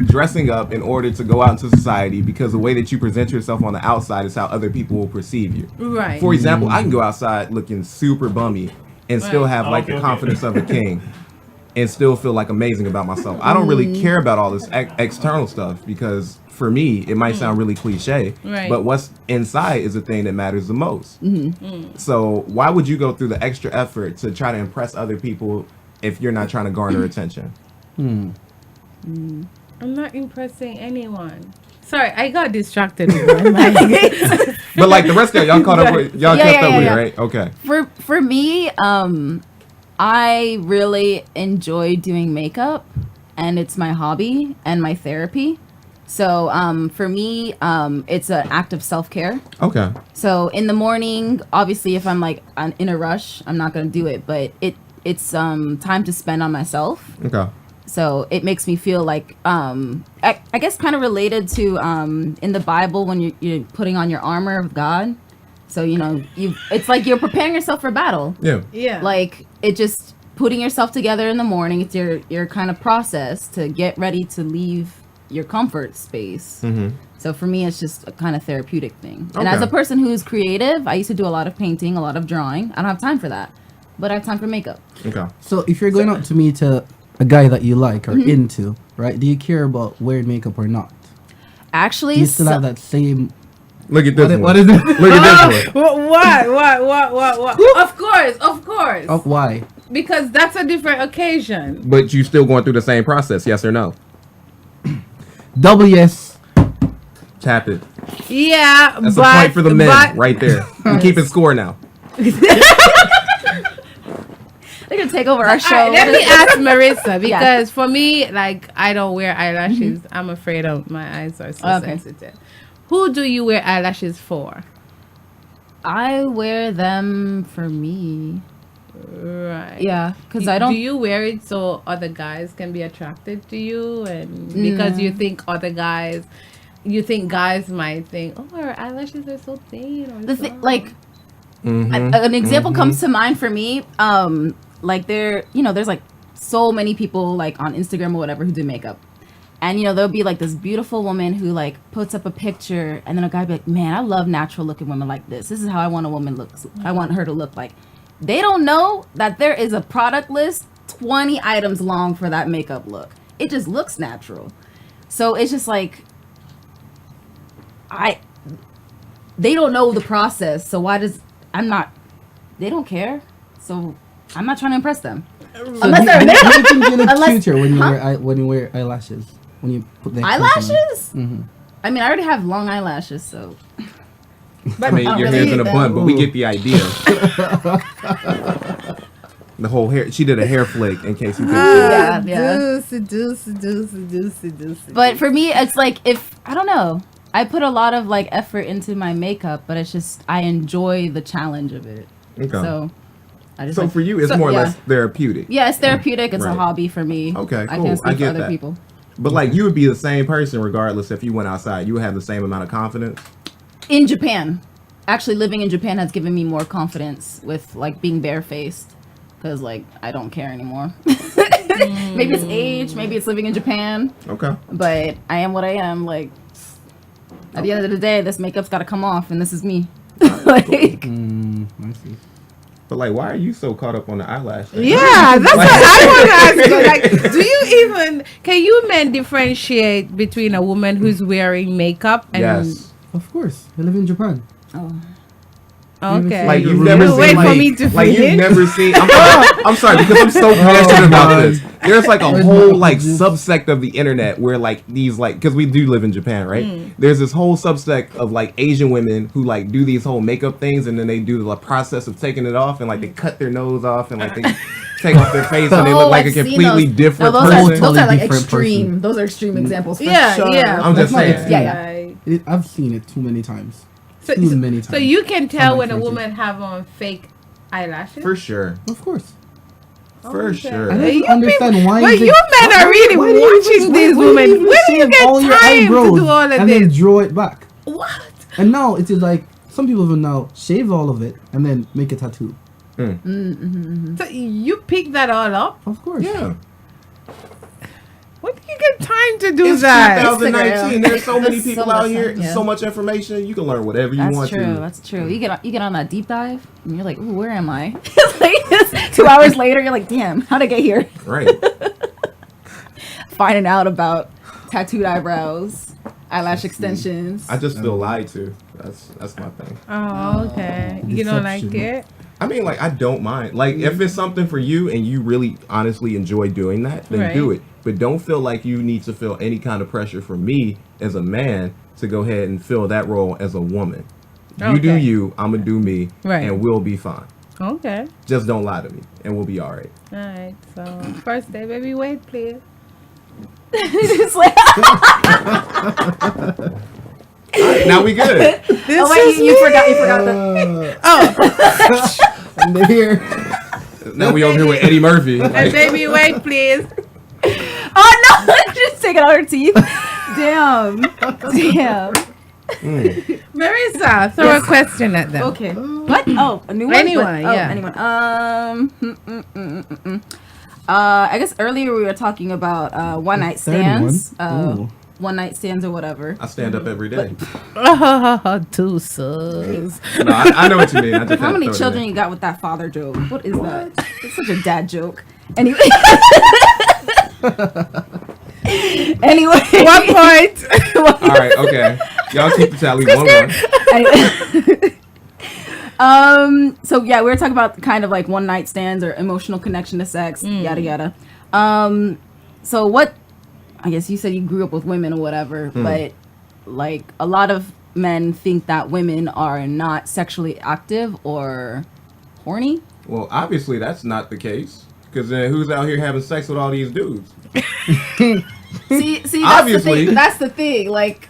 Speaker 1: dressing up in order to go out into society because the way that you present yourself on the outside is how other people will perceive you.
Speaker 4: Right.
Speaker 1: For example, I can go outside looking super bummy and still have like the confidence of a king and still feel like amazing about myself. I don't really care about all this external stuff because for me, it might sound really cliche,
Speaker 4: Right.
Speaker 1: but what's inside is the thing that matters the most. So why would you go through the extra effort to try to impress other people if you're not trying to garner attention?
Speaker 4: I'm not impressing anyone. Sorry, I got distracted. With my mic.
Speaker 1: But like the rest of y'all caught up with y'all kept up with it, right? Okay.
Speaker 5: For me, I really enjoy doing makeup, and it's my hobby and my therapy. So for me, it's an act of self-care.
Speaker 1: Okay.
Speaker 5: So in the morning, obviously, if I'm like in a rush, I'm not gonna do it. But it's time to spend on myself.
Speaker 1: Okay.
Speaker 5: So it makes me feel like I guess kind of related to in the Bible when you're putting on your armor of God. So it's like you're preparing yourself for battle.
Speaker 1: Yeah.
Speaker 4: Yeah.
Speaker 5: Like it just putting yourself together in the morning. It's your kind of process to get ready to leave your comfort space. So for me, it's just a kind of therapeutic thing. And as
Speaker 1: Okay.
Speaker 5: a person who's creative, I used to do a lot of painting, a lot of drawing. I don't have time for that, but I have time for makeup.
Speaker 1: Okay.
Speaker 7: So if you're going out to meet a guy that you like or into, right? Do you care about wearing makeup or not?
Speaker 5: Actually,
Speaker 7: Do you still have that same?
Speaker 1: Look at this one.
Speaker 7: What is it?
Speaker 1: Look at this one.
Speaker 4: What? Of course.
Speaker 7: Oh, why?
Speaker 4: Because that's a different occasion.
Speaker 1: But you still going through the same process, yes or no?
Speaker 7: Double yes.
Speaker 1: Tap it.
Speaker 4: Yeah,
Speaker 1: That's
Speaker 4: but
Speaker 1: a point for the men
Speaker 4: but-
Speaker 1: right there. You keep it score now.
Speaker 5: they're gonna take over our show.
Speaker 4: All right, let me ask Marissa because for me, like I don't wear eyelashes. I'm afraid of my eyes are so
Speaker 5: Okay.
Speaker 4: sensitive. Who do you wear eyelashes for?
Speaker 5: I wear them for me.
Speaker 4: Right.
Speaker 5: Yeah, because I don't.
Speaker 4: Do you wear it so other guys can be attracted to you, and because you think other guys, you think guys might think, oh, her eyelashes are so thin or
Speaker 5: the
Speaker 4: so
Speaker 5: thing, like
Speaker 1: Mm-hmm.
Speaker 5: an example comes to mind for me. Like there's like so many people like on Instagram or whatever who do makeup, and there'll be like this beautiful woman who like puts up a picture, and then a guy be like, man, I love natural looking women like this. This is how I want a woman looks. I want her to look like. They don't know that there is a product list 20 items long for that makeup look. It just looks natural. So it's just like they don't know the process. So they don't care. So I'm not trying to impress them. Unless they're
Speaker 7: Do you think you look
Speaker 5: Unless-
Speaker 7: cuter when you wear eyelashes? When you put the
Speaker 5: eyelashes?
Speaker 7: Mm-hmm.
Speaker 5: I mean, I already have long eyelashes, so
Speaker 1: I mean,
Speaker 5: don't
Speaker 1: your
Speaker 5: really
Speaker 1: hair's in
Speaker 5: need
Speaker 1: a bun,
Speaker 5: them.
Speaker 1: but we get the idea. The whole hair. She did a hair flake in case you couldn't see.
Speaker 5: yeah.
Speaker 4: Deuce.
Speaker 5: But for me, it's like I don't know. I put a lot of like effort into my makeup, but it's just I enjoy the challenge of it.
Speaker 1: Okay.
Speaker 5: So I just
Speaker 1: So
Speaker 5: like,
Speaker 1: for you, it's
Speaker 5: so,
Speaker 1: more or
Speaker 5: yeah.
Speaker 1: less therapeutic.
Speaker 5: Yeah, it's therapeutic. It's
Speaker 1: Right.
Speaker 5: a hobby for me.
Speaker 1: Okay,
Speaker 5: I
Speaker 1: cool.
Speaker 5: can't
Speaker 1: I
Speaker 5: speak for
Speaker 1: get
Speaker 5: other
Speaker 1: that.
Speaker 5: people.
Speaker 1: But like you would be the same person regardless if you went outside. You would have the same amount of confidence.
Speaker 5: In Japan, actually living in Japan has given me more confidence with like being barefaced, because like I don't care anymore. Maybe it's age, maybe it's living in Japan,
Speaker 1: Okay.
Speaker 5: but I am what I am. Like at the end of the day, this makeup's got to come off, and this is me. Like,
Speaker 7: I see.
Speaker 1: But like, why are you so caught up on the eyelash thing?
Speaker 4: Yeah, that's what I want to ask you. Like, do you even can you men differentiate between a woman who's wearing makeup and
Speaker 1: Yes.
Speaker 7: Of course, I live in Japan.
Speaker 4: okay?
Speaker 1: Like you've
Speaker 7: You
Speaker 1: never
Speaker 7: wait
Speaker 1: seen
Speaker 4: for
Speaker 1: like,
Speaker 4: me to
Speaker 1: like you've
Speaker 4: finish?
Speaker 1: never seen. I'm sorry because I'm so passionate about
Speaker 7: God.
Speaker 1: this. There's like a
Speaker 7: Where's
Speaker 1: whole
Speaker 7: my
Speaker 1: like
Speaker 7: juice?
Speaker 1: subsect of the internet where like these like because we do live in Japan, right? There's this whole subsect of like Asian women who like do these whole makeup things and then they do the process of taking it off and like they cut their nose off and like they take off their face and they look like a completely different
Speaker 5: those
Speaker 1: person.
Speaker 5: Are, those are like
Speaker 7: Different
Speaker 5: extreme.
Speaker 7: person.
Speaker 5: Those are extreme examples. For
Speaker 4: Yeah,
Speaker 5: sure.
Speaker 4: yeah.
Speaker 1: I'm just
Speaker 7: That's not
Speaker 1: saying.
Speaker 7: extreme.
Speaker 5: Yeah.
Speaker 7: I've seen it too many times.
Speaker 4: So,
Speaker 7: Too many times.
Speaker 4: so you can tell
Speaker 7: I'm
Speaker 4: when a
Speaker 7: like
Speaker 4: woman have on fake eyelashes.
Speaker 1: For sure.
Speaker 7: Of course.
Speaker 1: For
Speaker 4: Okay.
Speaker 1: sure.
Speaker 7: I
Speaker 4: Hey,
Speaker 7: don't
Speaker 4: you
Speaker 7: understand why.
Speaker 4: But
Speaker 7: is it-
Speaker 4: you men are really
Speaker 7: why do you
Speaker 4: watching
Speaker 7: even-
Speaker 4: these
Speaker 7: why do you
Speaker 4: women.
Speaker 7: even
Speaker 4: Where do you
Speaker 7: shave
Speaker 4: get
Speaker 7: all your
Speaker 4: time to
Speaker 7: eyebrows
Speaker 4: do all of
Speaker 7: and then
Speaker 4: this?
Speaker 7: draw it back?
Speaker 4: What?
Speaker 7: And now it is like some people will now shave all of it and then make a tattoo.
Speaker 4: So you pick that all up?
Speaker 7: Of course.
Speaker 1: Yeah.
Speaker 4: When do you get time to do
Speaker 1: It's
Speaker 4: that?
Speaker 1: 2019. There's so many
Speaker 5: There's
Speaker 1: people
Speaker 5: so
Speaker 1: out
Speaker 5: much
Speaker 1: here.
Speaker 5: time, yeah.
Speaker 1: So much information. You can learn whatever you
Speaker 5: That's
Speaker 1: want
Speaker 5: true.
Speaker 1: to.
Speaker 5: That's true. You get on that deep dive, and you're like, "Ooh, where am I?" Like 2 hours later, you're like, "Damn, how'd I get here?"
Speaker 1: Right.
Speaker 5: Finding out about tattooed eyebrows, eyelash extensions.
Speaker 1: I just feel lied to. That's my thing.
Speaker 4: Oh, okay. You don't like
Speaker 7: Deception.
Speaker 4: it?
Speaker 1: I mean, like, I don't mind. Like, if it's something for you and you really honestly enjoy doing that, then
Speaker 4: Right.
Speaker 1: do it. But don't feel like you need to feel any kind of pressure from me as a man to go ahead and fill that role as a woman. You do
Speaker 4: Okay.
Speaker 1: you, I'm going to do me,
Speaker 4: Right.
Speaker 1: and we'll be fine.
Speaker 4: Okay.
Speaker 1: Just don't lie to me, and we'll be all right.
Speaker 4: All right. So first day, baby, wait, please.
Speaker 5: It's like,
Speaker 1: Now we good.
Speaker 4: This
Speaker 5: oh wait, you forgot the.
Speaker 7: And they're here.
Speaker 1: Now we over here with Eddie Murphy.
Speaker 4: And
Speaker 1: Like,
Speaker 4: baby, wait, please.
Speaker 5: Oh no! Just taking out her teeth. Damn.
Speaker 4: Marissa, throw a question at them.
Speaker 5: Okay. What? Oh, a new one.
Speaker 4: Anyone, yeah.
Speaker 5: Anyone. I guess earlier we were talking about one night
Speaker 7: third
Speaker 5: stands.
Speaker 7: one? Ooh.
Speaker 5: One night stands or whatever.
Speaker 1: I stand up every day.
Speaker 4: Oh, deuces.
Speaker 1: No, I know what you mean. I just
Speaker 5: How
Speaker 1: had to
Speaker 5: many
Speaker 1: throw it
Speaker 5: children
Speaker 1: in.
Speaker 5: you got with that father joke? What is that? It's such a dad joke. Anyway. Anyway.
Speaker 4: 1 point.
Speaker 1: All right, okay. Y'all keep the tally 1-1.
Speaker 5: Anyway. So yeah, we were talking about kind of like one night stands or emotional connection to sex, yada yada. So what? I guess you said you grew up with women or whatever, but like a lot of men think that women are not sexually active or horny.
Speaker 1: Well, obviously that's not the case. Because then who's out here having sex with all these dudes?
Speaker 5: See, that's
Speaker 1: Obviously.
Speaker 5: the thing. That's the thing. Like,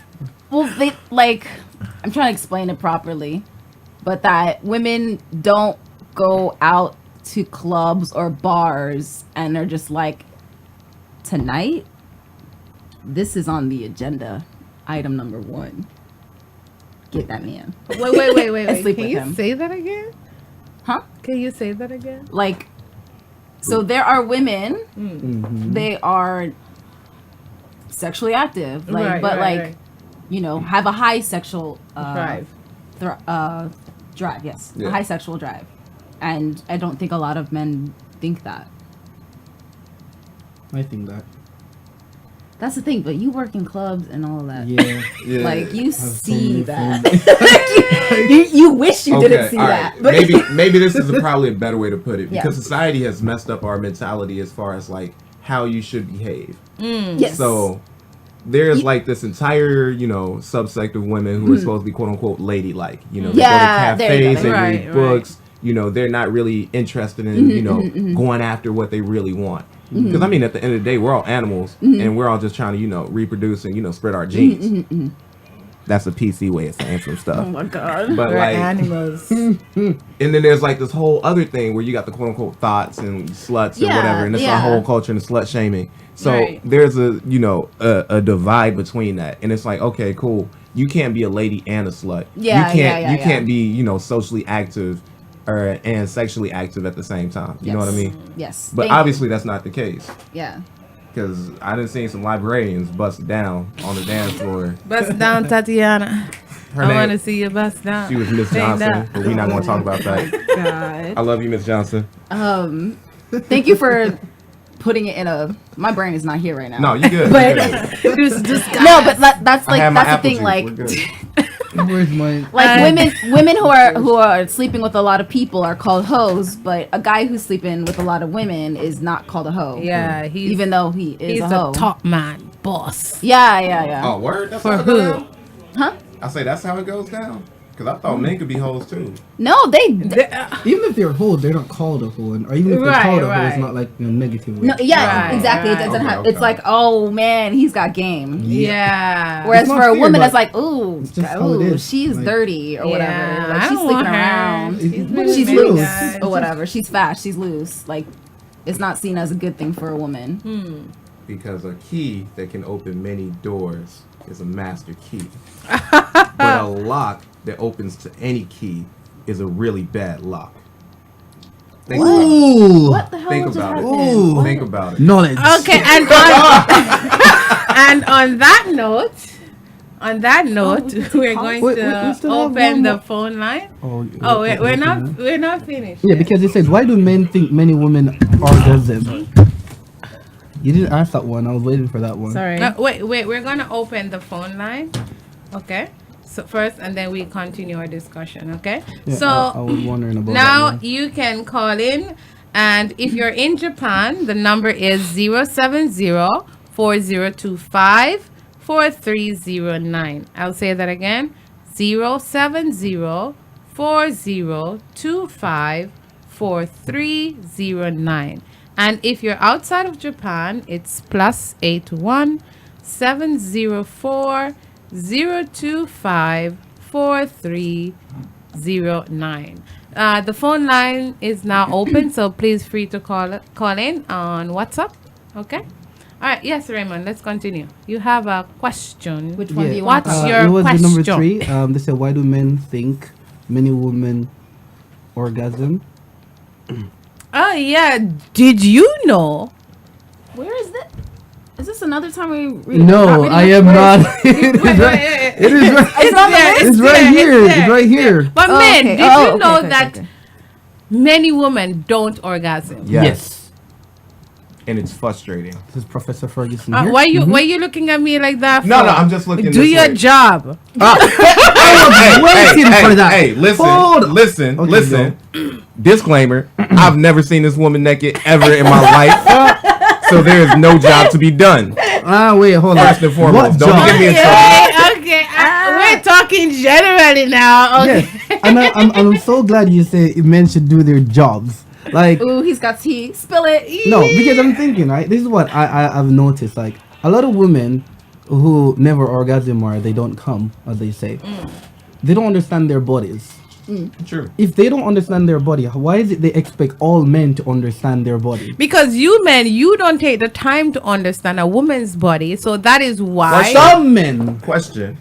Speaker 5: well, they like. I'm trying to explain it properly, but that women don't go out to clubs or bars and they're just like, tonight, this is on the agenda. Item number 1. Get that man.
Speaker 4: Wait.
Speaker 5: And sleep
Speaker 4: Can
Speaker 5: with
Speaker 4: you
Speaker 5: him.
Speaker 4: say that again?
Speaker 5: Huh?
Speaker 4: Can you say that again?
Speaker 5: Like, so there are women.
Speaker 7: Mm-hmm.
Speaker 5: They are sexually active, like,
Speaker 4: Right,
Speaker 5: but
Speaker 4: right,
Speaker 5: like,
Speaker 4: right.
Speaker 5: you know, have a high sexual
Speaker 4: Drive.
Speaker 5: drive. Yes,
Speaker 1: Yeah.
Speaker 5: a high sexual drive, and I don't think a lot of men think that.
Speaker 7: I think that.
Speaker 5: That's the thing. But you work in clubs and all of that.
Speaker 7: Yeah.
Speaker 1: Yeah.
Speaker 5: Like you
Speaker 7: so
Speaker 5: see
Speaker 7: many
Speaker 5: that. you wish you didn't see
Speaker 1: all
Speaker 5: that.
Speaker 1: right.
Speaker 5: But
Speaker 1: Maybe this is probably a better way to put it
Speaker 5: Yeah.
Speaker 1: because society has messed up our mentality as far as like how you should behave.
Speaker 5: yes.
Speaker 1: So there's like this entire, subsect of women who are supposed to be quote unquote ladylike. They
Speaker 5: Yeah,
Speaker 1: go to
Speaker 5: there you go.
Speaker 1: cafes, they
Speaker 4: Right,
Speaker 1: read
Speaker 4: right.
Speaker 1: books. They're not really interested in, going after what they really want. Because I mean, at the end of the day, we're all animals, and we're all just trying to, reproduce and spread our genes. That's a PC way of saying some stuff.
Speaker 5: oh my god.
Speaker 1: But
Speaker 4: We're
Speaker 1: like,
Speaker 4: animals.
Speaker 1: and then there's like this whole other thing where you got the quote unquote thoughts and sluts and
Speaker 5: Yeah,
Speaker 1: whatever, and it's
Speaker 5: yeah.
Speaker 1: a whole culture and slut shaming. So
Speaker 4: Right.
Speaker 1: there's a divide between that, and it's like, okay, cool. You can't be a lady and a slut.
Speaker 5: Yeah,
Speaker 1: you can't
Speaker 5: yeah,
Speaker 1: you can't be socially active and sexually active at the same time. You know what I mean?
Speaker 5: Yes.
Speaker 1: But
Speaker 5: Thank you.
Speaker 1: obviously that's not the case.
Speaker 5: Yeah.
Speaker 1: Because I done seen some librarians bust down on the dance floor.
Speaker 4: Bust down, Tatiana.
Speaker 1: Her
Speaker 4: I
Speaker 1: name-
Speaker 4: want to see you bust down.
Speaker 1: She was Miss
Speaker 4: Stand
Speaker 1: Johnson,
Speaker 4: up.
Speaker 1: but we're not going to talk about that.
Speaker 5: God.
Speaker 1: I love you, Miss Johnson.
Speaker 5: Thank you for putting it in a. My brain is not here right now.
Speaker 1: No, you good.
Speaker 5: But
Speaker 1: you good.
Speaker 5: no, but that's
Speaker 1: I
Speaker 5: like
Speaker 1: had my
Speaker 5: that's the thing.
Speaker 1: apple
Speaker 5: Like,
Speaker 1: juice. We're good.
Speaker 7: Where's my?
Speaker 5: like women who are sleeping with a lot of people are called hoes, but a guy who's sleeping with a lot of women is not called a hoe.
Speaker 4: Yeah, he's
Speaker 5: even though he is
Speaker 4: he's
Speaker 5: a hoe.
Speaker 4: a top man, boss.
Speaker 5: Yeah.
Speaker 1: Oh, word? That's
Speaker 4: For
Speaker 1: how it
Speaker 4: who?
Speaker 1: goes down?
Speaker 5: Huh?
Speaker 1: I say that's how it goes down. Because I thought men could be hoes too.
Speaker 5: No, they.
Speaker 7: Even if they're whole, they're not called a hoe, or even if they're
Speaker 4: Right,
Speaker 7: called a hoe,
Speaker 4: right.
Speaker 7: it's not like in a negative way.
Speaker 5: No, yeah,
Speaker 4: Right,
Speaker 5: exactly.
Speaker 4: right.
Speaker 5: It doesn't
Speaker 1: Okay,
Speaker 5: have.
Speaker 1: okay.
Speaker 5: It's like, oh man, he's got game.
Speaker 4: Yeah.
Speaker 5: Whereas
Speaker 7: It's not
Speaker 5: for a
Speaker 7: fair,
Speaker 5: woman,
Speaker 7: but
Speaker 5: it's like, ooh,
Speaker 7: it's just how it is.
Speaker 5: she's
Speaker 7: Like-
Speaker 5: dirty or whatever.
Speaker 4: Yeah,
Speaker 5: Like
Speaker 4: I
Speaker 5: she's
Speaker 4: don't
Speaker 5: sleeping
Speaker 4: want her.
Speaker 5: around.
Speaker 7: She's
Speaker 5: She's
Speaker 7: loose.
Speaker 5: loose
Speaker 4: guys.
Speaker 5: or whatever. She's fast. She's loose. Like, it's not seen as a good thing for a woman.
Speaker 1: Because a key that can open many doors is a master key. But a lock that opens to any key is a really bad lock. Think about it.
Speaker 7: Ooh,
Speaker 5: What the hell
Speaker 1: Think
Speaker 5: just
Speaker 1: about it.
Speaker 5: happened?
Speaker 7: Ooh.
Speaker 5: What?
Speaker 1: Think about it.
Speaker 7: knowledge.
Speaker 4: Okay, and on that note, we're going
Speaker 7: Wait,
Speaker 4: to
Speaker 7: we still have
Speaker 4: open
Speaker 7: one
Speaker 4: the
Speaker 7: more.
Speaker 4: phone line.
Speaker 7: Oh,
Speaker 4: Oh, we're not finished.
Speaker 7: Yeah, because it says, why do men think many women orgasm? You didn't ask that one. I was waiting for that one.
Speaker 5: Sorry.
Speaker 4: Wait, we're gonna open the phone line. Okay. So first, and then we continue our discussion. Okay.
Speaker 7: Yeah,
Speaker 4: So
Speaker 7: I was wondering about
Speaker 4: now
Speaker 7: that one.
Speaker 4: you can call in, and if you're in Japan, the number is 070-4025-4309. I'll say that again. 070-4025-4309. And if you're outside of Japan, it's +81 704 025 4309. The phone line is now open, so please free to call in on WhatsApp. Okay. All right. Yes, Raymond. Let's continue. You have a question.
Speaker 5: Which one do you
Speaker 4: What's
Speaker 5: want?
Speaker 4: your
Speaker 7: it was
Speaker 4: question?
Speaker 7: the number 3. They said, why do men think many women orgasm?
Speaker 4: Oh yeah. Did you know?
Speaker 5: Where is it? Is this another time we?
Speaker 7: No, I am not. It is
Speaker 4: Wait,
Speaker 7: right.
Speaker 4: wait,
Speaker 7: It is right.
Speaker 5: It's on the
Speaker 4: there,
Speaker 5: list.
Speaker 7: It's right
Speaker 4: there,
Speaker 7: here.
Speaker 4: there,
Speaker 7: It's right here.
Speaker 4: But
Speaker 5: Oh,
Speaker 4: men,
Speaker 5: okay.
Speaker 4: did
Speaker 5: Oh,
Speaker 4: you
Speaker 5: okay,
Speaker 4: know
Speaker 5: okay,
Speaker 4: that
Speaker 5: okay.
Speaker 4: many women don't orgasm?
Speaker 7: Yes.
Speaker 1: And it's frustrating.
Speaker 7: This is Professor Ferguson here.
Speaker 4: Why you looking at me like that?
Speaker 1: No,
Speaker 4: for?
Speaker 1: no, I'm just looking
Speaker 4: Do
Speaker 1: this
Speaker 4: your
Speaker 1: way.
Speaker 4: job.
Speaker 7: Waiting for that.
Speaker 1: Hey, listen,
Speaker 7: Hold on.
Speaker 1: listen,
Speaker 7: Okay,
Speaker 1: listen. Disclaimer: I've never seen this woman naked ever in my life, so there is no job to be done.
Speaker 7: Wait, hold on.
Speaker 1: First and foremost,
Speaker 7: What
Speaker 1: don't
Speaker 7: job?
Speaker 1: get me in trouble.
Speaker 4: Okay. We're talking generally now. Okay.
Speaker 7: Yes. And I'm so glad you say men should do their jobs. Like,
Speaker 5: Ooh, he's got tea. Spill it.
Speaker 7: no, because I'm thinking, right? This is what I've noticed. Like, a lot of women who never orgasm or they don't come, as they say, they don't understand their bodies.
Speaker 1: True.
Speaker 7: If they don't understand their body, why is it they expect all men to understand their body?
Speaker 4: Because you men, you don't take the time to understand a woman's body, so that is why.
Speaker 7: Some men.
Speaker 1: Question.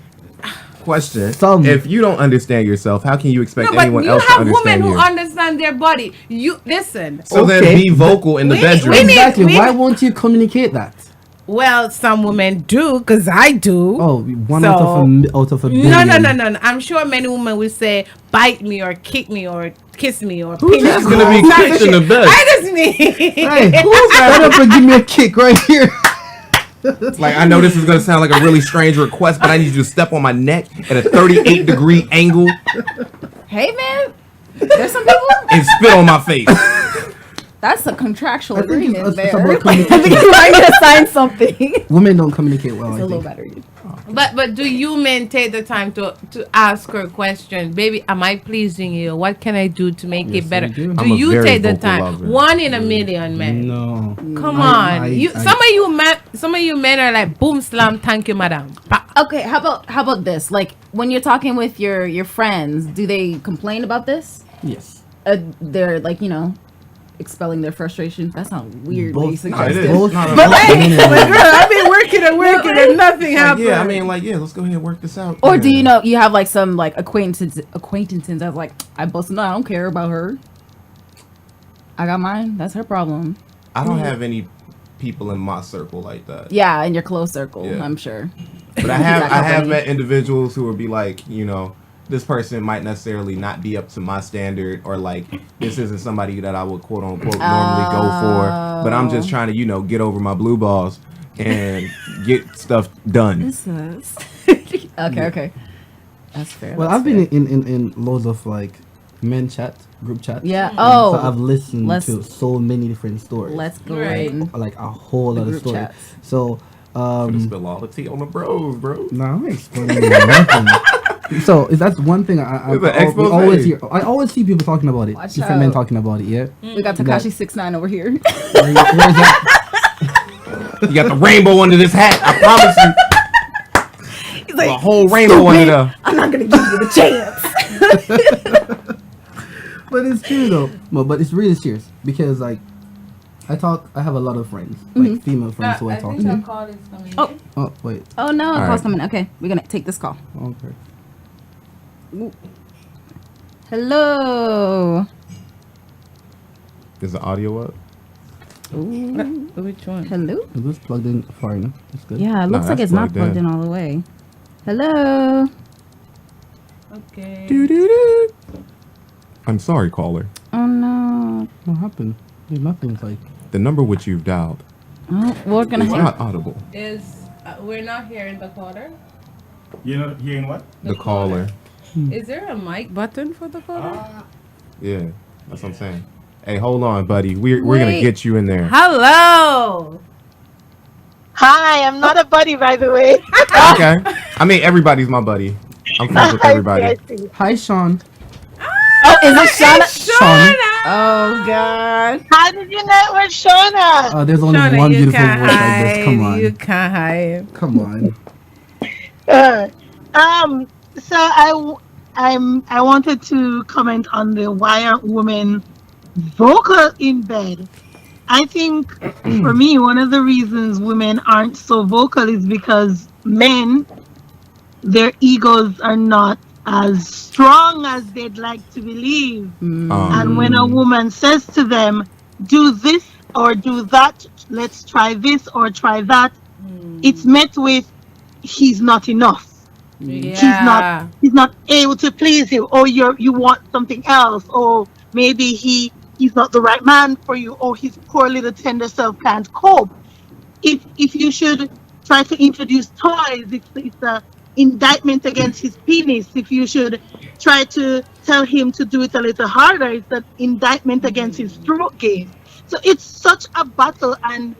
Speaker 7: Some.
Speaker 1: If you don't understand yourself, how can you expect
Speaker 4: No, but
Speaker 1: anyone
Speaker 4: you
Speaker 1: else to
Speaker 4: have women
Speaker 1: understand
Speaker 4: who
Speaker 1: you?
Speaker 4: understand their body. You listen.
Speaker 1: So then
Speaker 7: Okay.
Speaker 1: be vocal in the
Speaker 4: We-
Speaker 1: bedroom.
Speaker 4: we need-
Speaker 7: Exactly.
Speaker 4: we-
Speaker 7: Why won't you communicate that?
Speaker 4: Well, some women do, cause I do.
Speaker 7: Oh, one
Speaker 4: So-
Speaker 7: out of a billion.
Speaker 4: No. I'm sure many women will say, "Bite me or kick me or kiss me or."
Speaker 7: Who's
Speaker 4: pinch
Speaker 7: that
Speaker 4: me."
Speaker 1: gonna be
Speaker 4: That's
Speaker 1: kicked
Speaker 4: the
Speaker 1: in the
Speaker 4: shit.
Speaker 1: bed?
Speaker 4: I just mean.
Speaker 7: Hey, who's that up and give me a kick right here?
Speaker 1: Like, I know this is gonna sound like a really strange request, but I need you to step on my neck at a 38-degree angle
Speaker 5: Hey man, there's some people.
Speaker 1: and spit on my face.
Speaker 5: That's a contractual
Speaker 7: I think
Speaker 5: agreement
Speaker 7: it's
Speaker 5: there.
Speaker 7: about
Speaker 5: I
Speaker 7: communication.
Speaker 5: think you're trying to sign something.
Speaker 7: Women don't communicate well.
Speaker 5: It's
Speaker 7: I
Speaker 5: a low
Speaker 7: think.
Speaker 5: battery.
Speaker 4: But do you men take the time to ask her question, baby? Am I pleasing you? What can I do to make
Speaker 7: Yes,
Speaker 4: it better?
Speaker 7: I do.
Speaker 4: Do
Speaker 1: I'm a
Speaker 4: you
Speaker 1: very
Speaker 4: take the
Speaker 1: vocal
Speaker 4: time?
Speaker 1: lover.
Speaker 4: One in a million, man.
Speaker 7: No.
Speaker 4: Come
Speaker 7: I-
Speaker 4: on,
Speaker 7: I-
Speaker 4: some of you men are like boom slam, thank you, madam. Pa.
Speaker 5: Okay, how about this? Like when you're talking with your friends, do they complain about this?
Speaker 7: Yes.
Speaker 5: They're like, expelling their frustration. That sounds weird.
Speaker 7: Both-
Speaker 5: way
Speaker 1: No, it is.
Speaker 5: suggestive.
Speaker 7: Both-
Speaker 1: No, no,
Speaker 4: But
Speaker 1: no.
Speaker 4: hey, but girl, I've been working and nothing happened.
Speaker 1: Yeah, I mean, like, yeah, let's go ahead and work this out.
Speaker 5: Or
Speaker 1: Yeah.
Speaker 5: do you know you have like some like acquaintances that's like, I busted. No, I don't care about her. I got mine. That's her problem.
Speaker 1: I don't have any people in my circle like that.
Speaker 5: Yeah, in your close circle,
Speaker 1: Yeah.
Speaker 5: I'm sure.
Speaker 1: But I
Speaker 5: That
Speaker 1: have
Speaker 5: company.
Speaker 1: met individuals who would be like, you know, this person might necessarily not be up to my standard, or like this isn't somebody that I would quote unquote normally go for. But I'm just trying to, you know, get over my blue balls and get stuff done.
Speaker 5: This is okay. That's fair.
Speaker 7: Well,
Speaker 5: that's
Speaker 7: I've been
Speaker 5: fair.
Speaker 7: in loads of like men chat, group chat.
Speaker 5: Yeah.
Speaker 7: So
Speaker 5: Oh,
Speaker 7: I've listened
Speaker 5: let's-
Speaker 7: to so many different stories.
Speaker 5: let's go
Speaker 4: Right.
Speaker 5: in.
Speaker 7: Like a whole
Speaker 5: The
Speaker 7: lot of
Speaker 5: group
Speaker 7: stories.
Speaker 5: chats.
Speaker 7: So
Speaker 1: Gonna spill all the tea on the bros, bro.
Speaker 7: no, I'm explaining nothing. So that's one thing
Speaker 1: It's an expose.
Speaker 7: always hear. I always see people talking about it.
Speaker 5: Watch
Speaker 7: Different men
Speaker 5: out.
Speaker 7: talking about it. Yeah.
Speaker 5: We got Takashi 6ix9ine over here.
Speaker 7: Where's that?
Speaker 1: You got the rainbow under this hat. I promise you.
Speaker 5: He's like,
Speaker 1: A whole rainbow under there.
Speaker 5: I'm not gonna give you the chance.
Speaker 7: But it's true though. But it's really serious because like I have a lot of friends, like female friends who I talk to.
Speaker 2: call is coming.
Speaker 5: Oh.
Speaker 7: Oh wait.
Speaker 5: Oh no,
Speaker 1: right.
Speaker 5: call's coming. Okay, we're gonna take this call.
Speaker 7: Okay.
Speaker 5: Hello.
Speaker 1: Is the audio up?
Speaker 4: Which one?
Speaker 5: Hello.
Speaker 7: Is this plugged in far enough? That's good.
Speaker 5: Yeah, it
Speaker 1: No,
Speaker 5: looks like
Speaker 1: that's
Speaker 5: it's not
Speaker 1: plugged
Speaker 5: plugged
Speaker 1: in.
Speaker 5: in all the way. Hello.
Speaker 2: Okay.
Speaker 1: Doo-doo-doo. I'm sorry, caller.
Speaker 5: Oh no.
Speaker 7: What happened? There's nothing like.
Speaker 1: The number which you've dialed
Speaker 5: Oh, we're gonna
Speaker 1: is
Speaker 5: hang.
Speaker 1: not audible.
Speaker 4: Is we're not hearing the caller?
Speaker 3: You're not hearing what?
Speaker 1: The caller.
Speaker 4: Is there a mic button for the caller?
Speaker 1: Yeah, that's what I'm saying. Hey, hold on, buddy. We're gonna
Speaker 5: Wait.
Speaker 1: get you in there.
Speaker 4: Hello.
Speaker 8: Hi, I'm not a buddy, by the way.
Speaker 1: Okay. I mean, everybody's my buddy. I'm friends with everybody.
Speaker 8: I see.
Speaker 7: Hi, Sean.
Speaker 5: Oh, is it Shauna?
Speaker 7: Sean.
Speaker 5: Oh God.
Speaker 8: How did you know it was Shauna?
Speaker 7: There's only
Speaker 4: Shauna,
Speaker 7: one
Speaker 4: you
Speaker 7: beautiful voice
Speaker 4: can't
Speaker 7: like this. Come
Speaker 4: hide. You
Speaker 7: on.
Speaker 4: can't hide.
Speaker 7: Come on.
Speaker 8: So I wanted to comment on the why aren't women vocal in bed. I think for me, one of the reasons women aren't so vocal is because men, their egos are not as strong as they'd like to believe. And when a woman says to them, do this or do that, let's try this or try that, it's met with, he's not enough.
Speaker 4: Yeah.
Speaker 8: He's not able to please you, or you want something else, or maybe he's not the right man for you, or his poor little tender self can't cope. If you should try to introduce toys, it's a indictment against his penis. If you should try to tell him to do it a little harder, it's an indictment against his throat game. So it's such a battle, and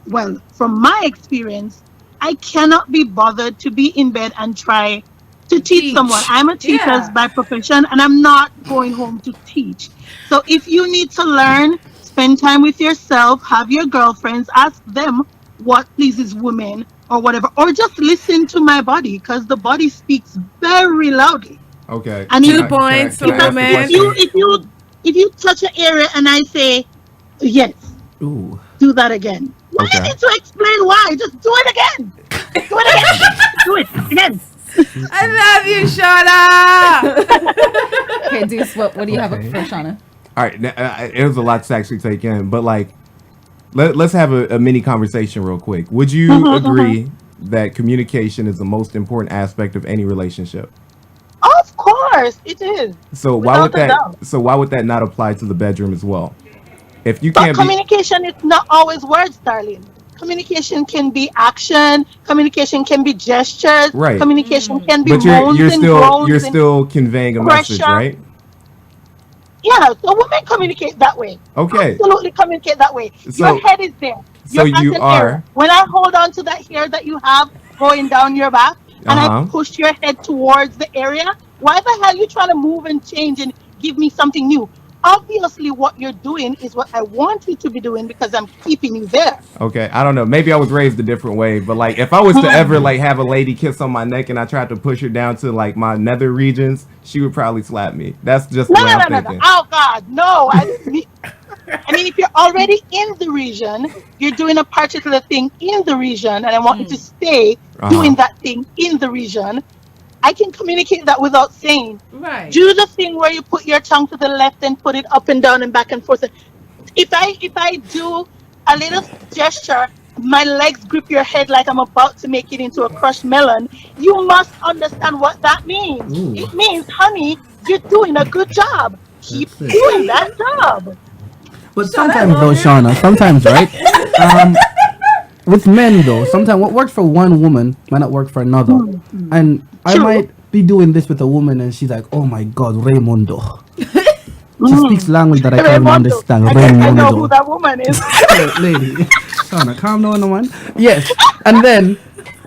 Speaker 8: well, from my experience, I cannot be bothered to be in bed and try to teach someone. I'm a teacher
Speaker 4: Yeah.
Speaker 8: by profession, and I'm not going home to teach. So if you need to learn, spend time with yourself, have your girlfriends, ask them what pleases women or whatever, or just listen to my body, because the body speaks very loudly.
Speaker 1: Okay.
Speaker 8: And
Speaker 1: Can
Speaker 8: 2
Speaker 1: I-
Speaker 4: points
Speaker 1: can I
Speaker 4: for
Speaker 1: ask a
Speaker 4: women.
Speaker 1: question?
Speaker 8: If you touch an area and I say yes,
Speaker 7: Ooh.
Speaker 8: do that again. Why
Speaker 1: Okay.
Speaker 8: do you need to explain why? Just do it again. Do it again. Do it again.
Speaker 4: I love you, Shauna.
Speaker 5: Okay, Deuce, what do you have
Speaker 7: Okay.
Speaker 5: for Shauna?
Speaker 1: All right, it was a lot to actually take in, but like, let's have a mini conversation real quick. Would you agree that communication is the most important aspect of any relationship?
Speaker 8: Of course, it is.
Speaker 1: So why would
Speaker 8: Without a
Speaker 1: that?
Speaker 8: doubt.
Speaker 1: So why would that not apply to the bedroom as well? If you
Speaker 8: But
Speaker 1: can't be,
Speaker 8: communication is not always words, darling. Communication can be action. Communication can be gestures.
Speaker 1: Right.
Speaker 8: Communication can be
Speaker 1: but
Speaker 8: moans
Speaker 1: you're
Speaker 8: and
Speaker 1: still
Speaker 8: groans
Speaker 1: you're
Speaker 8: and-
Speaker 1: still conveying a message,
Speaker 8: pressure.
Speaker 1: right?
Speaker 8: Yeah, so women communicate that way.
Speaker 1: Okay.
Speaker 8: Absolutely communicate that way.
Speaker 1: So-
Speaker 8: Your head is there.
Speaker 1: so
Speaker 8: You're at
Speaker 1: you
Speaker 8: an
Speaker 1: are-
Speaker 8: area. When I hold on to that hair that you have going down your back, and I
Speaker 1: Uh-huh.
Speaker 8: push your head towards the area, why the hell are you trying to move and change and give me something new? obviously what you're doing is what I want you to be doing because I'm keeping you there.
Speaker 1: Okay, I don't know. Maybe I was raised a different way, but like if I was to ever like have a lady kiss on my neck and I tried to push her down to like my nether regions, she would probably slap me. That's just the
Speaker 8: No,
Speaker 1: way
Speaker 8: no,
Speaker 1: I'm
Speaker 8: no, no, no.
Speaker 1: thinking.
Speaker 8: Oh God, no. I mean, if you're already in the region, you're doing a particular thing in the region, and I want you to stay doing that thing in the region. I can communicate that without saying.
Speaker 4: Right.
Speaker 8: Do the thing where you put your tongue to the left and put it up and down and back and forth. If I do a little gesture, my legs grip your head like I'm about to make it into a crushed melon. You must understand what that means.
Speaker 7: Ooh.
Speaker 8: It means, honey, you're doing a good job. Keep
Speaker 7: That's it.
Speaker 8: doing that job.
Speaker 7: But sometimes though, Shauna, sometimes, right? With men though, sometimes what works for one woman might not work for another. And I
Speaker 8: True.
Speaker 7: might be doing this with a woman and she's like, oh my God, Raymondo. She speaks language that I can't
Speaker 8: Raymondo.
Speaker 7: understand.
Speaker 8: I guess I know who
Speaker 7: Raymondo.
Speaker 8: that woman is.
Speaker 7: Lady, Shauna, calm down, man. Yes. And then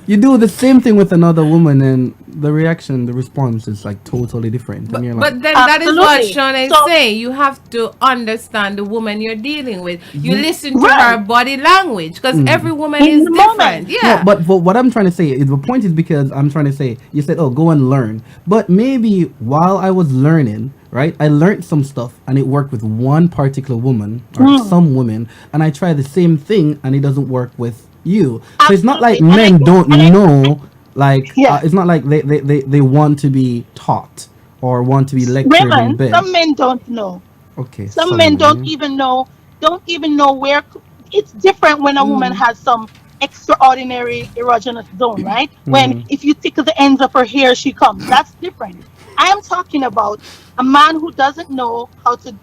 Speaker 7: you do the same thing with another woman and the reaction, the response is like totally different. And you're like,
Speaker 4: But then that is what
Speaker 8: Absolutely.
Speaker 4: Shauna is
Speaker 8: So-
Speaker 4: saying. You have to understand the woman you're dealing with. You listen to
Speaker 8: Right.
Speaker 4: her body language because every woman
Speaker 8: In
Speaker 4: is
Speaker 8: the
Speaker 4: different.
Speaker 8: moment.
Speaker 4: Yeah.
Speaker 7: no, but what I'm trying to say is the point is because I'm trying to say you said, oh, go and learn. But maybe while I was learning, right, I learned some stuff and it worked with one particular woman or some women, and I try the same thing and it doesn't work with you. So it's not like
Speaker 8: Absolutely.
Speaker 7: men don't know, like
Speaker 8: Yeah.
Speaker 7: it's not like they want to be taught or want to be lectured in
Speaker 8: Women,
Speaker 7: bed.
Speaker 8: some men don't know.
Speaker 7: Okay.
Speaker 8: Some
Speaker 7: sorry,
Speaker 8: men don't
Speaker 7: man.
Speaker 8: even know where. It's different when a woman has some extraordinary erogenous zone, right? When if you tickle the ends of her hair, she comes. That's different. I am talking about a man who doesn't know how to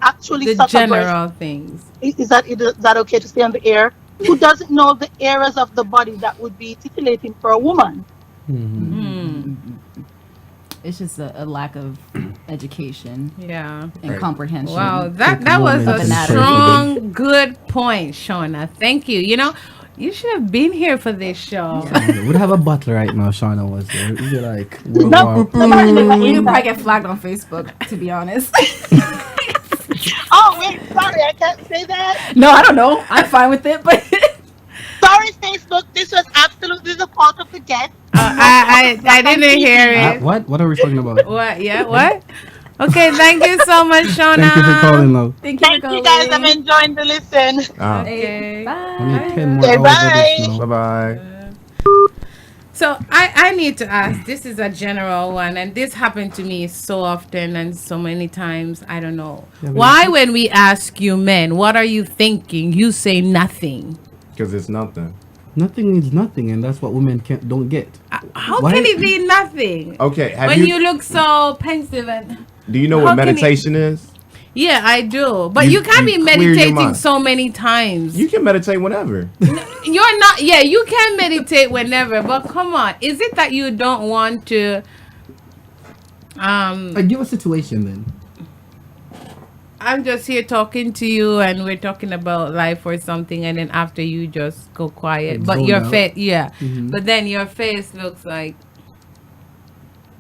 Speaker 8: actually
Speaker 4: the
Speaker 8: suck a breast.
Speaker 4: general things.
Speaker 8: Is that okay to stay on the air? Who doesn't know the areas of the body that would be titillating for a woman?
Speaker 5: It's just a lack of education
Speaker 4: Yeah.
Speaker 5: and
Speaker 1: Right.
Speaker 5: comprehension.
Speaker 4: Wow,
Speaker 7: Take
Speaker 4: that was
Speaker 7: woman
Speaker 4: a
Speaker 5: to the
Speaker 4: strong, good point, Shauna. Thank you. You know, you should have been here for this show.
Speaker 7: We'd have a battle right now. Shauna was there. It'd be like World
Speaker 8: No,
Speaker 7: War.
Speaker 5: We could probably get flagged on Facebook, to be honest.
Speaker 8: Oh wait, sorry, I can't say that.
Speaker 5: No, I don't know. I'm fine with it, but
Speaker 8: Sorry, Facebook. This was absolutely the fault of the guest.
Speaker 4: I didn't hear it.
Speaker 7: What are we talking about?
Speaker 4: What? Yeah, what? Okay, thank you so much, Shauna.
Speaker 7: Thank you for calling, love.
Speaker 5: thank
Speaker 8: Thank you guys. I'm enjoying the listen.
Speaker 4: Okay.
Speaker 7: Only 10 more
Speaker 8: Okay,
Speaker 7: hours of
Speaker 8: bye.
Speaker 7: this now.
Speaker 1: Bye bye.
Speaker 4: So I need to ask, this is a general one, and this happened to me so often and so many times. I don't know. Why when we ask you men, what are you thinking? You say nothing.
Speaker 1: Because it's nothing.
Speaker 7: Nothing means nothing, and that's what women don't get.
Speaker 4: How
Speaker 7: Why-
Speaker 4: can it be nothing?
Speaker 1: Okay, have
Speaker 4: When
Speaker 1: you,
Speaker 4: you look so pensive and
Speaker 1: do you know
Speaker 4: how
Speaker 1: what
Speaker 4: can it-
Speaker 1: meditation is?
Speaker 4: yeah, I do. But
Speaker 1: You-
Speaker 4: you can't
Speaker 1: you
Speaker 4: be
Speaker 1: clear your
Speaker 4: meditating
Speaker 1: mind.
Speaker 4: so many times.
Speaker 1: You can meditate whenever.
Speaker 4: You're not. Yeah, you can meditate whenever. But come on, is it that you don't want to?
Speaker 7: Give a situation then.
Speaker 4: I'm just here talking to you, and we're talking about life or something, and then after you just go quiet.
Speaker 7: Like
Speaker 4: But
Speaker 7: zone
Speaker 4: your
Speaker 7: out.
Speaker 4: face, yeah. But then your face looks like,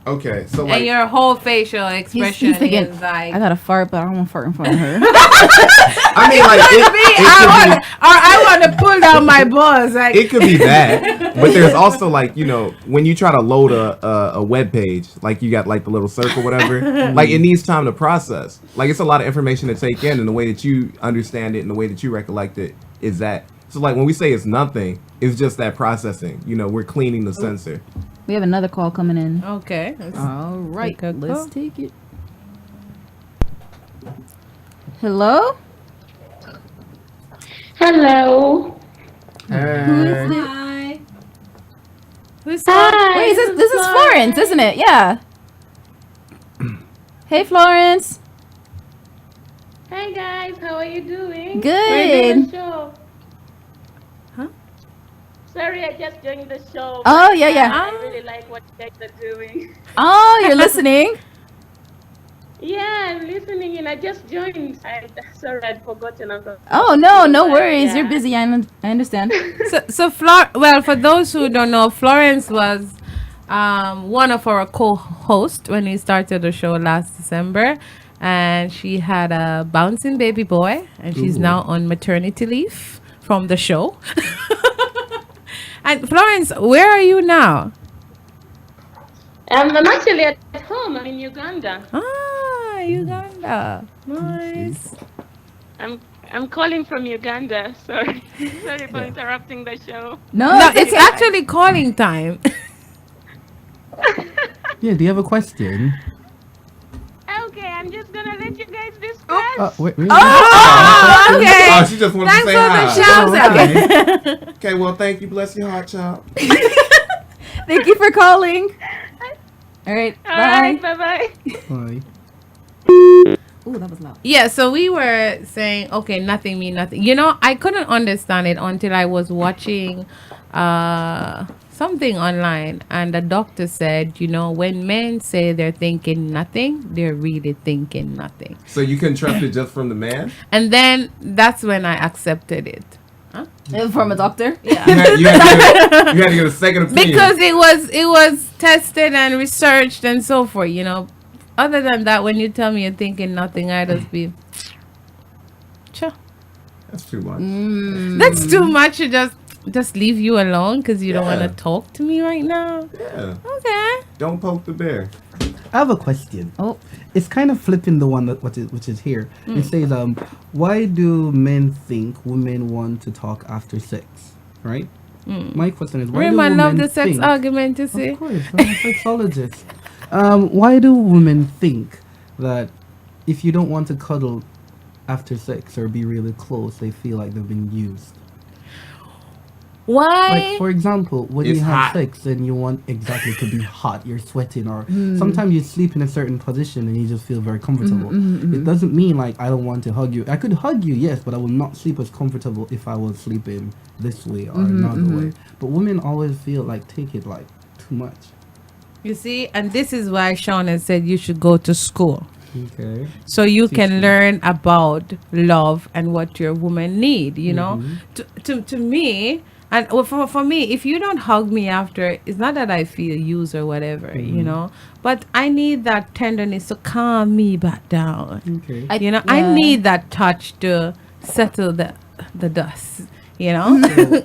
Speaker 1: Okay, so
Speaker 4: and
Speaker 1: like,
Speaker 4: your whole facial expression
Speaker 5: he's thinking,
Speaker 4: is like.
Speaker 5: I gotta fart, but I don't want to fart in front of her.
Speaker 1: I mean, like,
Speaker 4: I want to pull down my balls. Like,
Speaker 1: it could be that, but there's also like, you know, when you try to load a web page, like you got like the little circle, whatever, like it needs time to process. Like it's a lot of information to take in, and the way that you understand it and the way that you recollect it is that. So like when we say it's nothing, it's just that processing. You know, we're cleaning the sensor.
Speaker 5: We have another call coming in.
Speaker 4: okay.
Speaker 5: All right,
Speaker 4: Take a
Speaker 5: let's
Speaker 4: call.
Speaker 5: take it. Hello?
Speaker 9: Hello.
Speaker 4: Hi. Who's
Speaker 9: Hi.
Speaker 5: Wait, this is Florence, isn't it? Yeah. Hey, Florence.
Speaker 9: Hi guys, how are you doing?
Speaker 5: Good.
Speaker 9: Show.
Speaker 4: Huh?
Speaker 9: Sorry, I just joined the show.
Speaker 5: Oh, yeah, yeah.
Speaker 9: I really like what you guys are doing.
Speaker 5: Oh, you're listening?
Speaker 9: Yeah, I'm listening and I just joined. Sorry, I'd forgotten about.
Speaker 5: Oh, no worries.
Speaker 9: Yeah.
Speaker 5: You're busy. I understand.
Speaker 4: So well, for those who don't know, Florence was one of our co-hosts when we started the show last December, and she had a bouncing baby boy, and she's now on maternity leave from the show. And Florence, where are you now?
Speaker 9: I'm actually at home. I'm in Uganda.
Speaker 4: Ah, Uganda. Nice.
Speaker 9: I'm calling from Uganda. Sorry. Sorry for interrupting the show.
Speaker 4: No, it's actually calling time.
Speaker 7: Yeah, do you have a question?
Speaker 9: Okay, I'm just gonna let you guys discuss.
Speaker 7: Wait.
Speaker 4: Oh, okay.
Speaker 1: Oh, she just wanted
Speaker 4: Thanks
Speaker 1: to say
Speaker 4: for
Speaker 1: hi.
Speaker 4: the shouts. Okay.
Speaker 1: Okay, well, thank you. Bless your heart, child.
Speaker 5: Thank you for calling. All right.
Speaker 9: All
Speaker 5: Bye.
Speaker 9: right, bye-bye.
Speaker 7: Bye.
Speaker 5: Ooh, that was loud.
Speaker 4: Yeah, so we were saying, okay, nothing mean nothing. You know, I couldn't understand it until I was watching something online, and the doctor said, you know, when men say they're thinking nothing, they're really thinking nothing.
Speaker 1: So you couldn't trust it just from the man?
Speaker 4: And then that's when I accepted it.
Speaker 5: From a doctor?
Speaker 4: Yeah.
Speaker 1: You had to get a second opinion.
Speaker 4: Because it was tested and researched and so forth, you know. Other than that, when you tell me you're thinking nothing, I just be, sure.
Speaker 1: That's too much.
Speaker 4: That's too much to just leave you alone because you don't want to talk to me right now.
Speaker 1: Yeah.
Speaker 4: Okay.
Speaker 1: Don't poke the bear.
Speaker 7: I have a question.
Speaker 5: Oh.
Speaker 7: It's kind of flipping the one which is here. It says, why do men think women want to talk after sex? Right? My question is, why do
Speaker 4: Women
Speaker 7: women
Speaker 4: love the sex
Speaker 7: think,
Speaker 4: argument, you see.
Speaker 7: Of course, I'm a sexologist. Why do women think that if you don't want to cuddle after sex or be really close, they feel like they've been used?
Speaker 4: Why?
Speaker 7: Like, for example, when
Speaker 1: It's
Speaker 7: you have
Speaker 1: hot.
Speaker 7: sex and you want exactly to be hot, you're sweating, or sometimes you sleep in a certain position and you just feel very comfortable. It doesn't mean like I don't want to hug you. I could hug you, yes, but I will not sleep as comfortable if I was sleeping this way or another way. But women always feel like take it like too much.
Speaker 4: You see, and this is why Sean has said you should go to school.
Speaker 7: Okay.
Speaker 4: So you
Speaker 7: Teach
Speaker 4: can
Speaker 7: me.
Speaker 4: learn about love and what your woman need, you know. To me, and for me, if you don't hug me after, it's not that I feel used or whatever, you know, but I need that tenderness to calm me back down.
Speaker 7: Okay.
Speaker 4: You know, I need that touch to settle the dust, you know.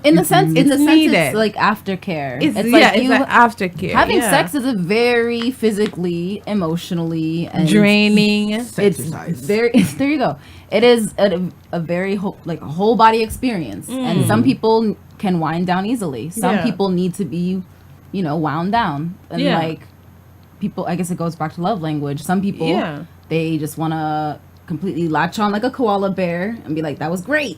Speaker 5: In the sense,
Speaker 4: needed.
Speaker 5: it's like aftercare.
Speaker 4: It's
Speaker 5: like
Speaker 4: it's
Speaker 5: you
Speaker 4: like aftercare.
Speaker 5: having
Speaker 4: yeah.
Speaker 5: sex is a very physically, emotionally, and
Speaker 4: draining.
Speaker 5: It's
Speaker 7: Exercise.
Speaker 5: very. There you go. It is a very like a whole body experience, and some people can wind down easily. Some
Speaker 4: Yeah.
Speaker 5: people need to be, you know, wound down, and
Speaker 4: Yeah.
Speaker 5: like people. I guess it goes back to love language. Some people,
Speaker 4: Yeah.
Speaker 5: they just want to completely latch on like a koala bear and be like, "That was great."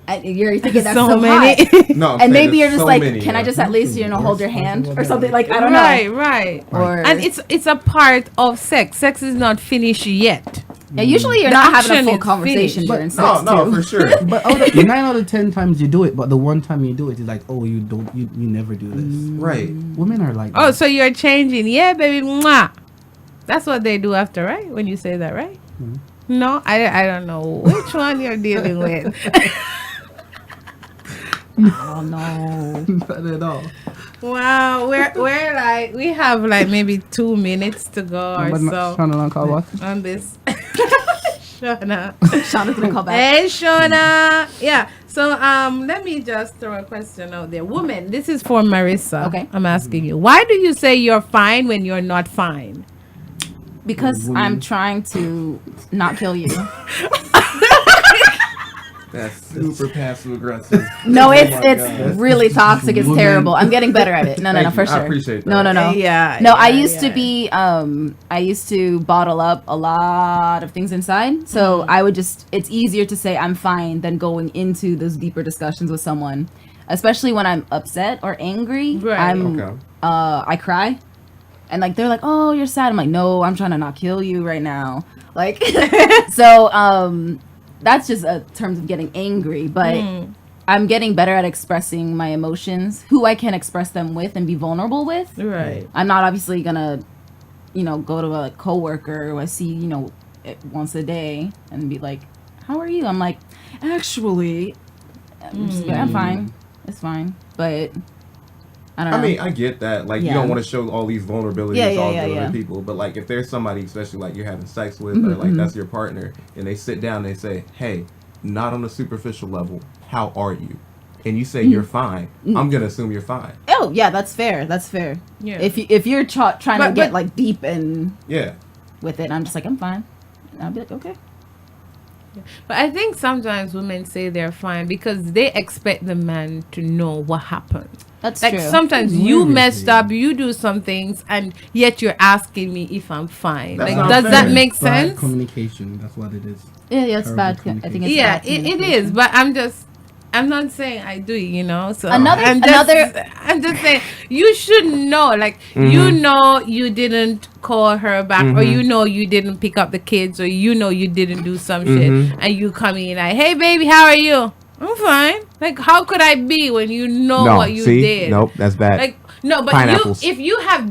Speaker 5: And you're thinking that's so
Speaker 4: many.
Speaker 5: hot.
Speaker 1: No, I'm
Speaker 5: And
Speaker 1: saying
Speaker 5: maybe you're
Speaker 1: there's
Speaker 5: just
Speaker 1: so
Speaker 5: like,
Speaker 1: many,
Speaker 5: can I
Speaker 1: yeah.
Speaker 5: just at least, you know, hold your hand or something? Like, I don't know.
Speaker 4: Right.
Speaker 5: Or
Speaker 4: And it's a part of sex. Sex is not finished yet.
Speaker 5: yeah, usually you're
Speaker 4: The
Speaker 5: not having a
Speaker 4: action
Speaker 5: full
Speaker 4: is
Speaker 5: conversation
Speaker 4: finished.
Speaker 5: during sex
Speaker 1: No,
Speaker 5: too.
Speaker 1: for sure.
Speaker 7: But 9 out of 10 times you do it, but the one time you do it, it's like, oh, you never do this.
Speaker 1: Right.
Speaker 7: Women are like,
Speaker 4: Oh,
Speaker 7: that.
Speaker 4: so you're changing. Yeah, baby. Mwah. That's what they do after, right? When you say that, right? No, I don't know which one you're dealing with.
Speaker 5: Oh no.
Speaker 7: not at all.
Speaker 4: Wow, we're like we have like maybe 2 minutes to go or so on this. Shauna.
Speaker 5: Shauna's gonna call back.
Speaker 4: Hey, Shauna. Yeah. So let me just throw a question out there. Woman, this is for Marissa.
Speaker 5: Okay.
Speaker 4: I'm asking you. Why do you say you're fine when you're not fine?
Speaker 5: Because I'm trying to not kill you.
Speaker 1: That's super passive aggressive.
Speaker 5: No, it's
Speaker 1: Oh my
Speaker 5: it's
Speaker 1: God.
Speaker 5: really toxic. It's
Speaker 7: Woman.
Speaker 5: terrible. I'm getting better at it. No,
Speaker 1: Thank
Speaker 5: for
Speaker 1: you. I
Speaker 5: sure.
Speaker 1: appreciate
Speaker 5: No,
Speaker 1: that.
Speaker 4: Yeah.
Speaker 5: No, I
Speaker 4: yeah,
Speaker 5: used to
Speaker 4: yeah.
Speaker 5: be I used to bottle up a lot of things inside. So
Speaker 4: Mm-hmm.
Speaker 5: I would just it's easier to say I'm fine than going into those deeper discussions with someone. Especially when I'm upset or angry.
Speaker 4: Right.
Speaker 1: Okay.
Speaker 5: I cry. And like they're like, "Oh, you're sad." I'm like, "No, I'm trying to not kill you right now." Like so that's just a terms of getting angry, but I'm getting better at expressing my emotions, who I can express them with and be vulnerable with.
Speaker 4: Right.
Speaker 5: I'm not obviously gonna, you know, go to a coworker who I see, you know, once a day and be like, "How are you?" I'm like, "Actually, I'm fine. It's fine." But I don't know.
Speaker 1: I mean, I get that. Like, you
Speaker 5: Yeah.
Speaker 1: don't want to show all these vulnerabilities
Speaker 5: Yeah,
Speaker 1: all
Speaker 5: yeah,
Speaker 1: to
Speaker 5: yeah.
Speaker 1: other people. But, like, if there's somebody, especially, like, you're having sex with, or, like, that's your partner, and they sit down and they say, hey, not on a superficial level, how are you? And you say you're fine. I'm going to assume you're fine.
Speaker 5: Oh, yeah, that's fair. That's fair.
Speaker 4: Yeah.
Speaker 5: If you're trying to
Speaker 4: But-
Speaker 5: get, like, deep and
Speaker 1: Yeah.
Speaker 5: with it, I'm just like, I'm fine. I'll be like, okay.
Speaker 4: But I think sometimes women say they're fine because they expect the man to know what happened.
Speaker 5: That's
Speaker 4: Like
Speaker 5: true.
Speaker 4: sometimes you
Speaker 7: Really?
Speaker 4: messed up, you do some things, and yet you're asking me if I'm fine.
Speaker 1: That's
Speaker 4: Like,
Speaker 1: not
Speaker 4: does that
Speaker 1: fair.
Speaker 4: make
Speaker 7: Bad
Speaker 4: sense?
Speaker 7: communication. That's what it is.
Speaker 5: Yeah, it's
Speaker 7: Terrible
Speaker 5: bad. I think it's
Speaker 4: Yeah,
Speaker 5: bad
Speaker 4: it is.
Speaker 5: communication.
Speaker 4: But I'm not saying I do, you know. So
Speaker 5: Another-
Speaker 4: I'm just saying you should know. Like you know, you didn't call her back, or you know you didn't pick up the kids, or you know you didn't do some shit, and you come in like, hey baby, how are you? I'm fine. Like, how could I be when you know
Speaker 1: No,
Speaker 4: what you
Speaker 1: see?
Speaker 4: did?
Speaker 1: Nope, that's bad.
Speaker 4: Like, no, but
Speaker 1: Pineapples.
Speaker 4: if you have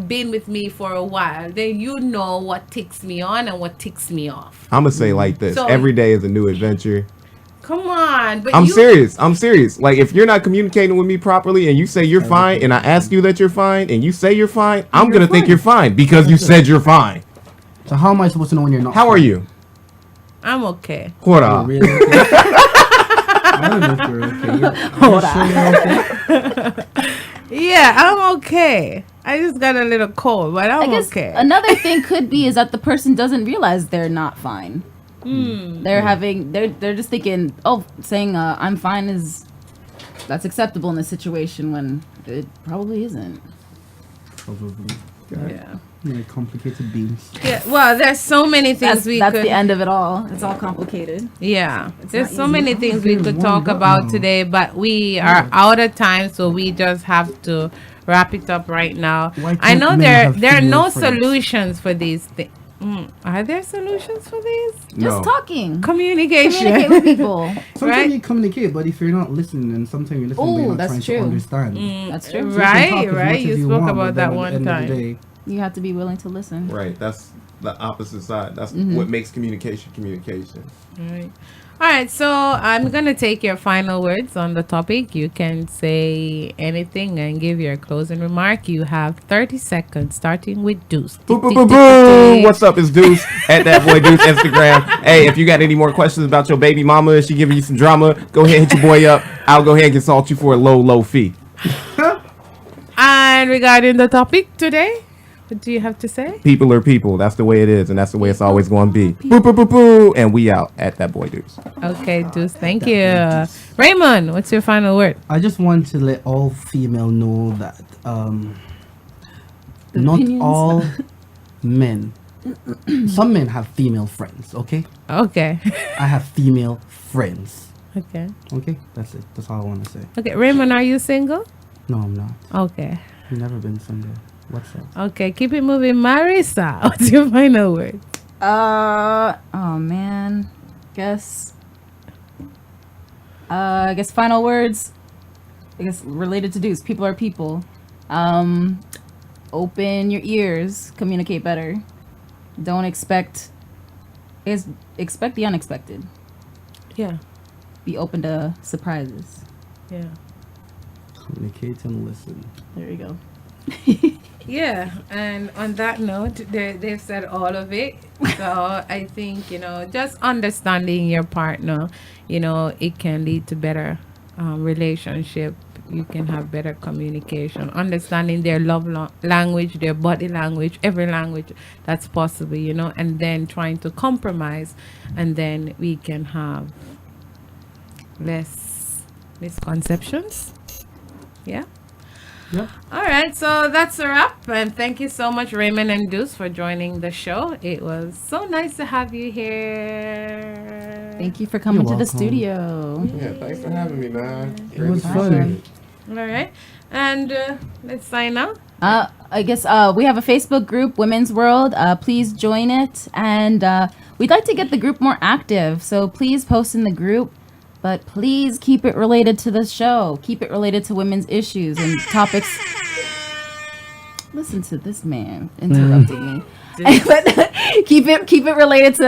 Speaker 4: been with me for a while, then you know what ticks me on and what ticks me off.
Speaker 1: I'm going to say like this.
Speaker 4: So-
Speaker 1: Every day is a new adventure.
Speaker 4: Come on, but
Speaker 1: I'm
Speaker 4: you,
Speaker 1: serious. I'm serious. Like, if you're not communicating with me properly and you say you're fine and I ask you that you're fine and you say you're fine, I'm going to think
Speaker 7: fine.
Speaker 1: you're fine because you said you're fine.
Speaker 7: So how am I supposed to know when you're not?
Speaker 1: How are
Speaker 7: fine?
Speaker 1: you?
Speaker 4: I'm okay.
Speaker 1: Hold
Speaker 7: Oh,
Speaker 1: on.
Speaker 7: really? I don't know if you're okay. Hold on.
Speaker 4: Yeah, I'm okay. I just got a little cold, but
Speaker 5: I
Speaker 4: I'm
Speaker 5: guess
Speaker 4: okay.
Speaker 5: another thing could be is that the person doesn't realize they're not fine. They're just thinking, oh, saying I'm fine that's acceptable in this situation when it probably isn't.
Speaker 7: Probably.
Speaker 4: Yeah.
Speaker 7: Yeah, complicated beans.
Speaker 4: Yeah. Well, there's so many things
Speaker 5: That's
Speaker 4: could.
Speaker 5: the end of it all. It's all complicated.
Speaker 4: Yeah, there's
Speaker 5: not
Speaker 4: so
Speaker 5: easy.
Speaker 4: many things we could
Speaker 7: One
Speaker 4: talk
Speaker 7: button.
Speaker 4: about today, but we are out of time, so we just have to wrap it up right now.
Speaker 7: Why
Speaker 4: I
Speaker 7: can't
Speaker 4: know
Speaker 7: men
Speaker 4: there
Speaker 7: have
Speaker 4: are no
Speaker 7: female friends?
Speaker 4: solutions for these things. Are there solutions for these?
Speaker 5: Just
Speaker 1: No.
Speaker 5: talking.
Speaker 4: Communication.
Speaker 5: Communicate with people.
Speaker 7: Sometimes
Speaker 4: Right?
Speaker 7: you communicate, but if you're not listening, and sometimes you're listening, but
Speaker 5: Ooh,
Speaker 7: you're not
Speaker 5: that's
Speaker 7: trying
Speaker 5: true.
Speaker 7: to understand.
Speaker 5: That's true.
Speaker 7: So you can
Speaker 4: Right,
Speaker 7: talk as
Speaker 4: right.
Speaker 7: much as
Speaker 4: You spoke
Speaker 7: want, but
Speaker 4: about
Speaker 7: then
Speaker 4: that
Speaker 7: at
Speaker 4: one
Speaker 7: the end of the
Speaker 4: time.
Speaker 7: day,
Speaker 5: You have to be willing to listen.
Speaker 1: Right. That's the opposite side. That's
Speaker 4: Mm-hmm.
Speaker 1: what makes communication.
Speaker 4: Right. All right, so I'm gonna take your final words on the topic. You can say anything and give your closing remark. You have 30 seconds, starting with Deuce.
Speaker 1: Boom, boom, boom, boom. What's up? It's Deuce at that boy Deuce Instagram. Hey, if you got any more questions about your baby mama and she giving you some drama, go ahead, hit your boy up. I'll go ahead and consult you for a low fee.
Speaker 4: And regarding the topic today, what do you have to say?
Speaker 1: People are people. That's the way it is, and that's the way it's always going to be. Boo, boo, boo, boo. And we out at that boy Deuce.
Speaker 4: Okay, Deuce, thank you. Raymond, what's your final word?
Speaker 7: I just want to let all female know that not
Speaker 5: opinions.
Speaker 7: all men. Some men have female friends. Okay,
Speaker 4: Okay.
Speaker 7: I have female friends.
Speaker 4: Okay.
Speaker 7: Okay, that's it. That's all I want to say.
Speaker 4: Okay, Raymond, are you single?
Speaker 7: No, I'm not.
Speaker 4: Okay.
Speaker 7: I've never been single. What's up?
Speaker 4: Okay, keep it moving. Marisa, what's your final word?
Speaker 5: Oh man. I guess final words. I guess related to Deuce. People are people. Open your ears. Communicate better. Don't expect. Expect the unexpected.
Speaker 4: Yeah.
Speaker 5: Be open to surprises.
Speaker 4: Yeah.
Speaker 7: Communicate and listen.
Speaker 5: There you go.
Speaker 4: Yeah, and on that note, they've said all of it. So I think, just understanding your partner, it can lead to better relationship. You can have better communication, understanding their love language, their body language, every language that's possible, and then trying to compromise, and then we can have less misconceptions. Yeah.
Speaker 7: Yep.
Speaker 4: All right, so that's a wrap. And thank you so much, Raymond and Deuce, for joining the show. It was so nice to have you here.
Speaker 5: Thank you for coming
Speaker 7: You're
Speaker 5: to the
Speaker 7: welcome.
Speaker 5: studio.
Speaker 1: Yeah, thanks for having me, man.
Speaker 7: It was fun.
Speaker 4: All right, and let's sign out.
Speaker 5: I guess we have a Facebook group, Women's World. Please join it. And we'd like to get the group more active. So please post in the group. But please keep it related to the show. Keep it related to women's issues and topics. Listen to this man interrupting me. But keep it related to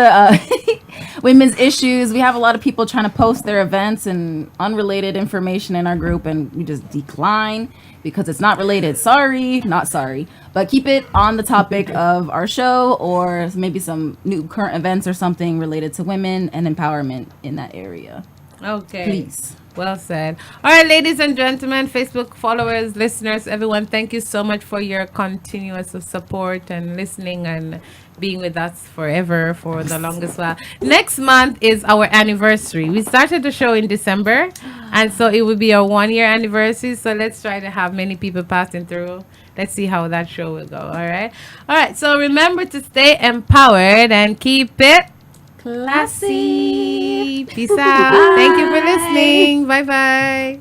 Speaker 5: women's issues. We have a lot of people trying to post their events and unrelated information in our group, and we just decline because it's not related. Sorry, not sorry. But keep it on the topic of our show, or maybe some new current events or something related to women and empowerment in that area.
Speaker 4: Okay.
Speaker 5: Please.
Speaker 4: Well said. All right, ladies and gentlemen, Facebook followers, listeners, everyone, thank you so much for your continuous support and listening and being with us forever for the longest while. Next month is our anniversary. We started the show in December, and so it will be our 1-year anniversary. So let's try to have many people passing through. Let's see how that show will go. All right. All right. So remember to stay empowered and keep it classy. Peace out. Thank you for listening. Bye bye.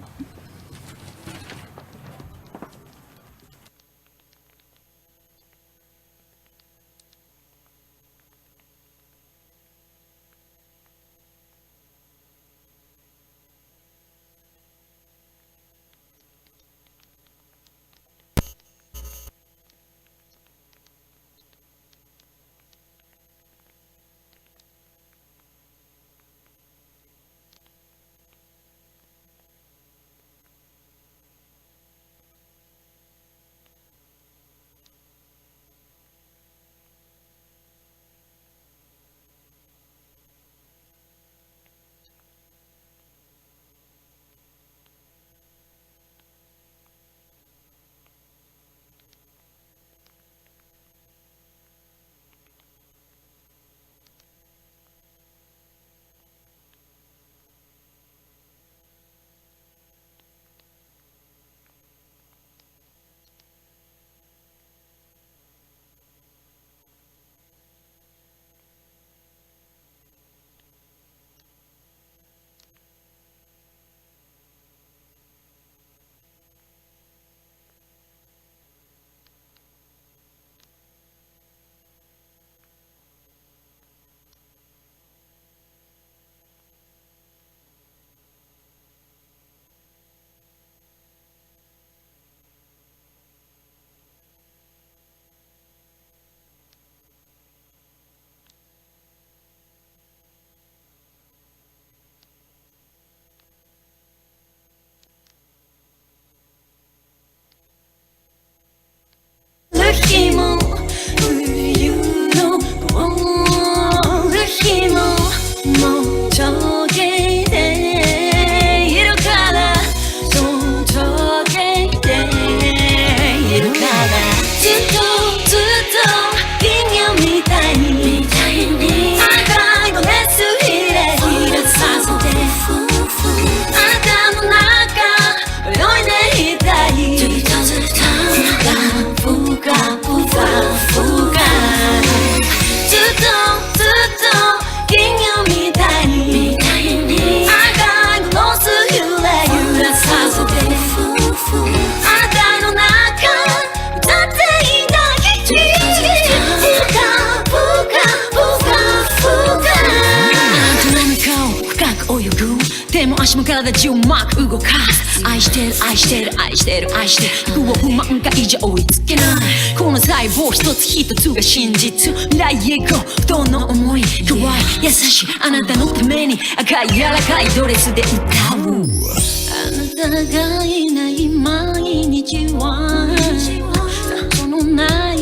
Speaker 10: I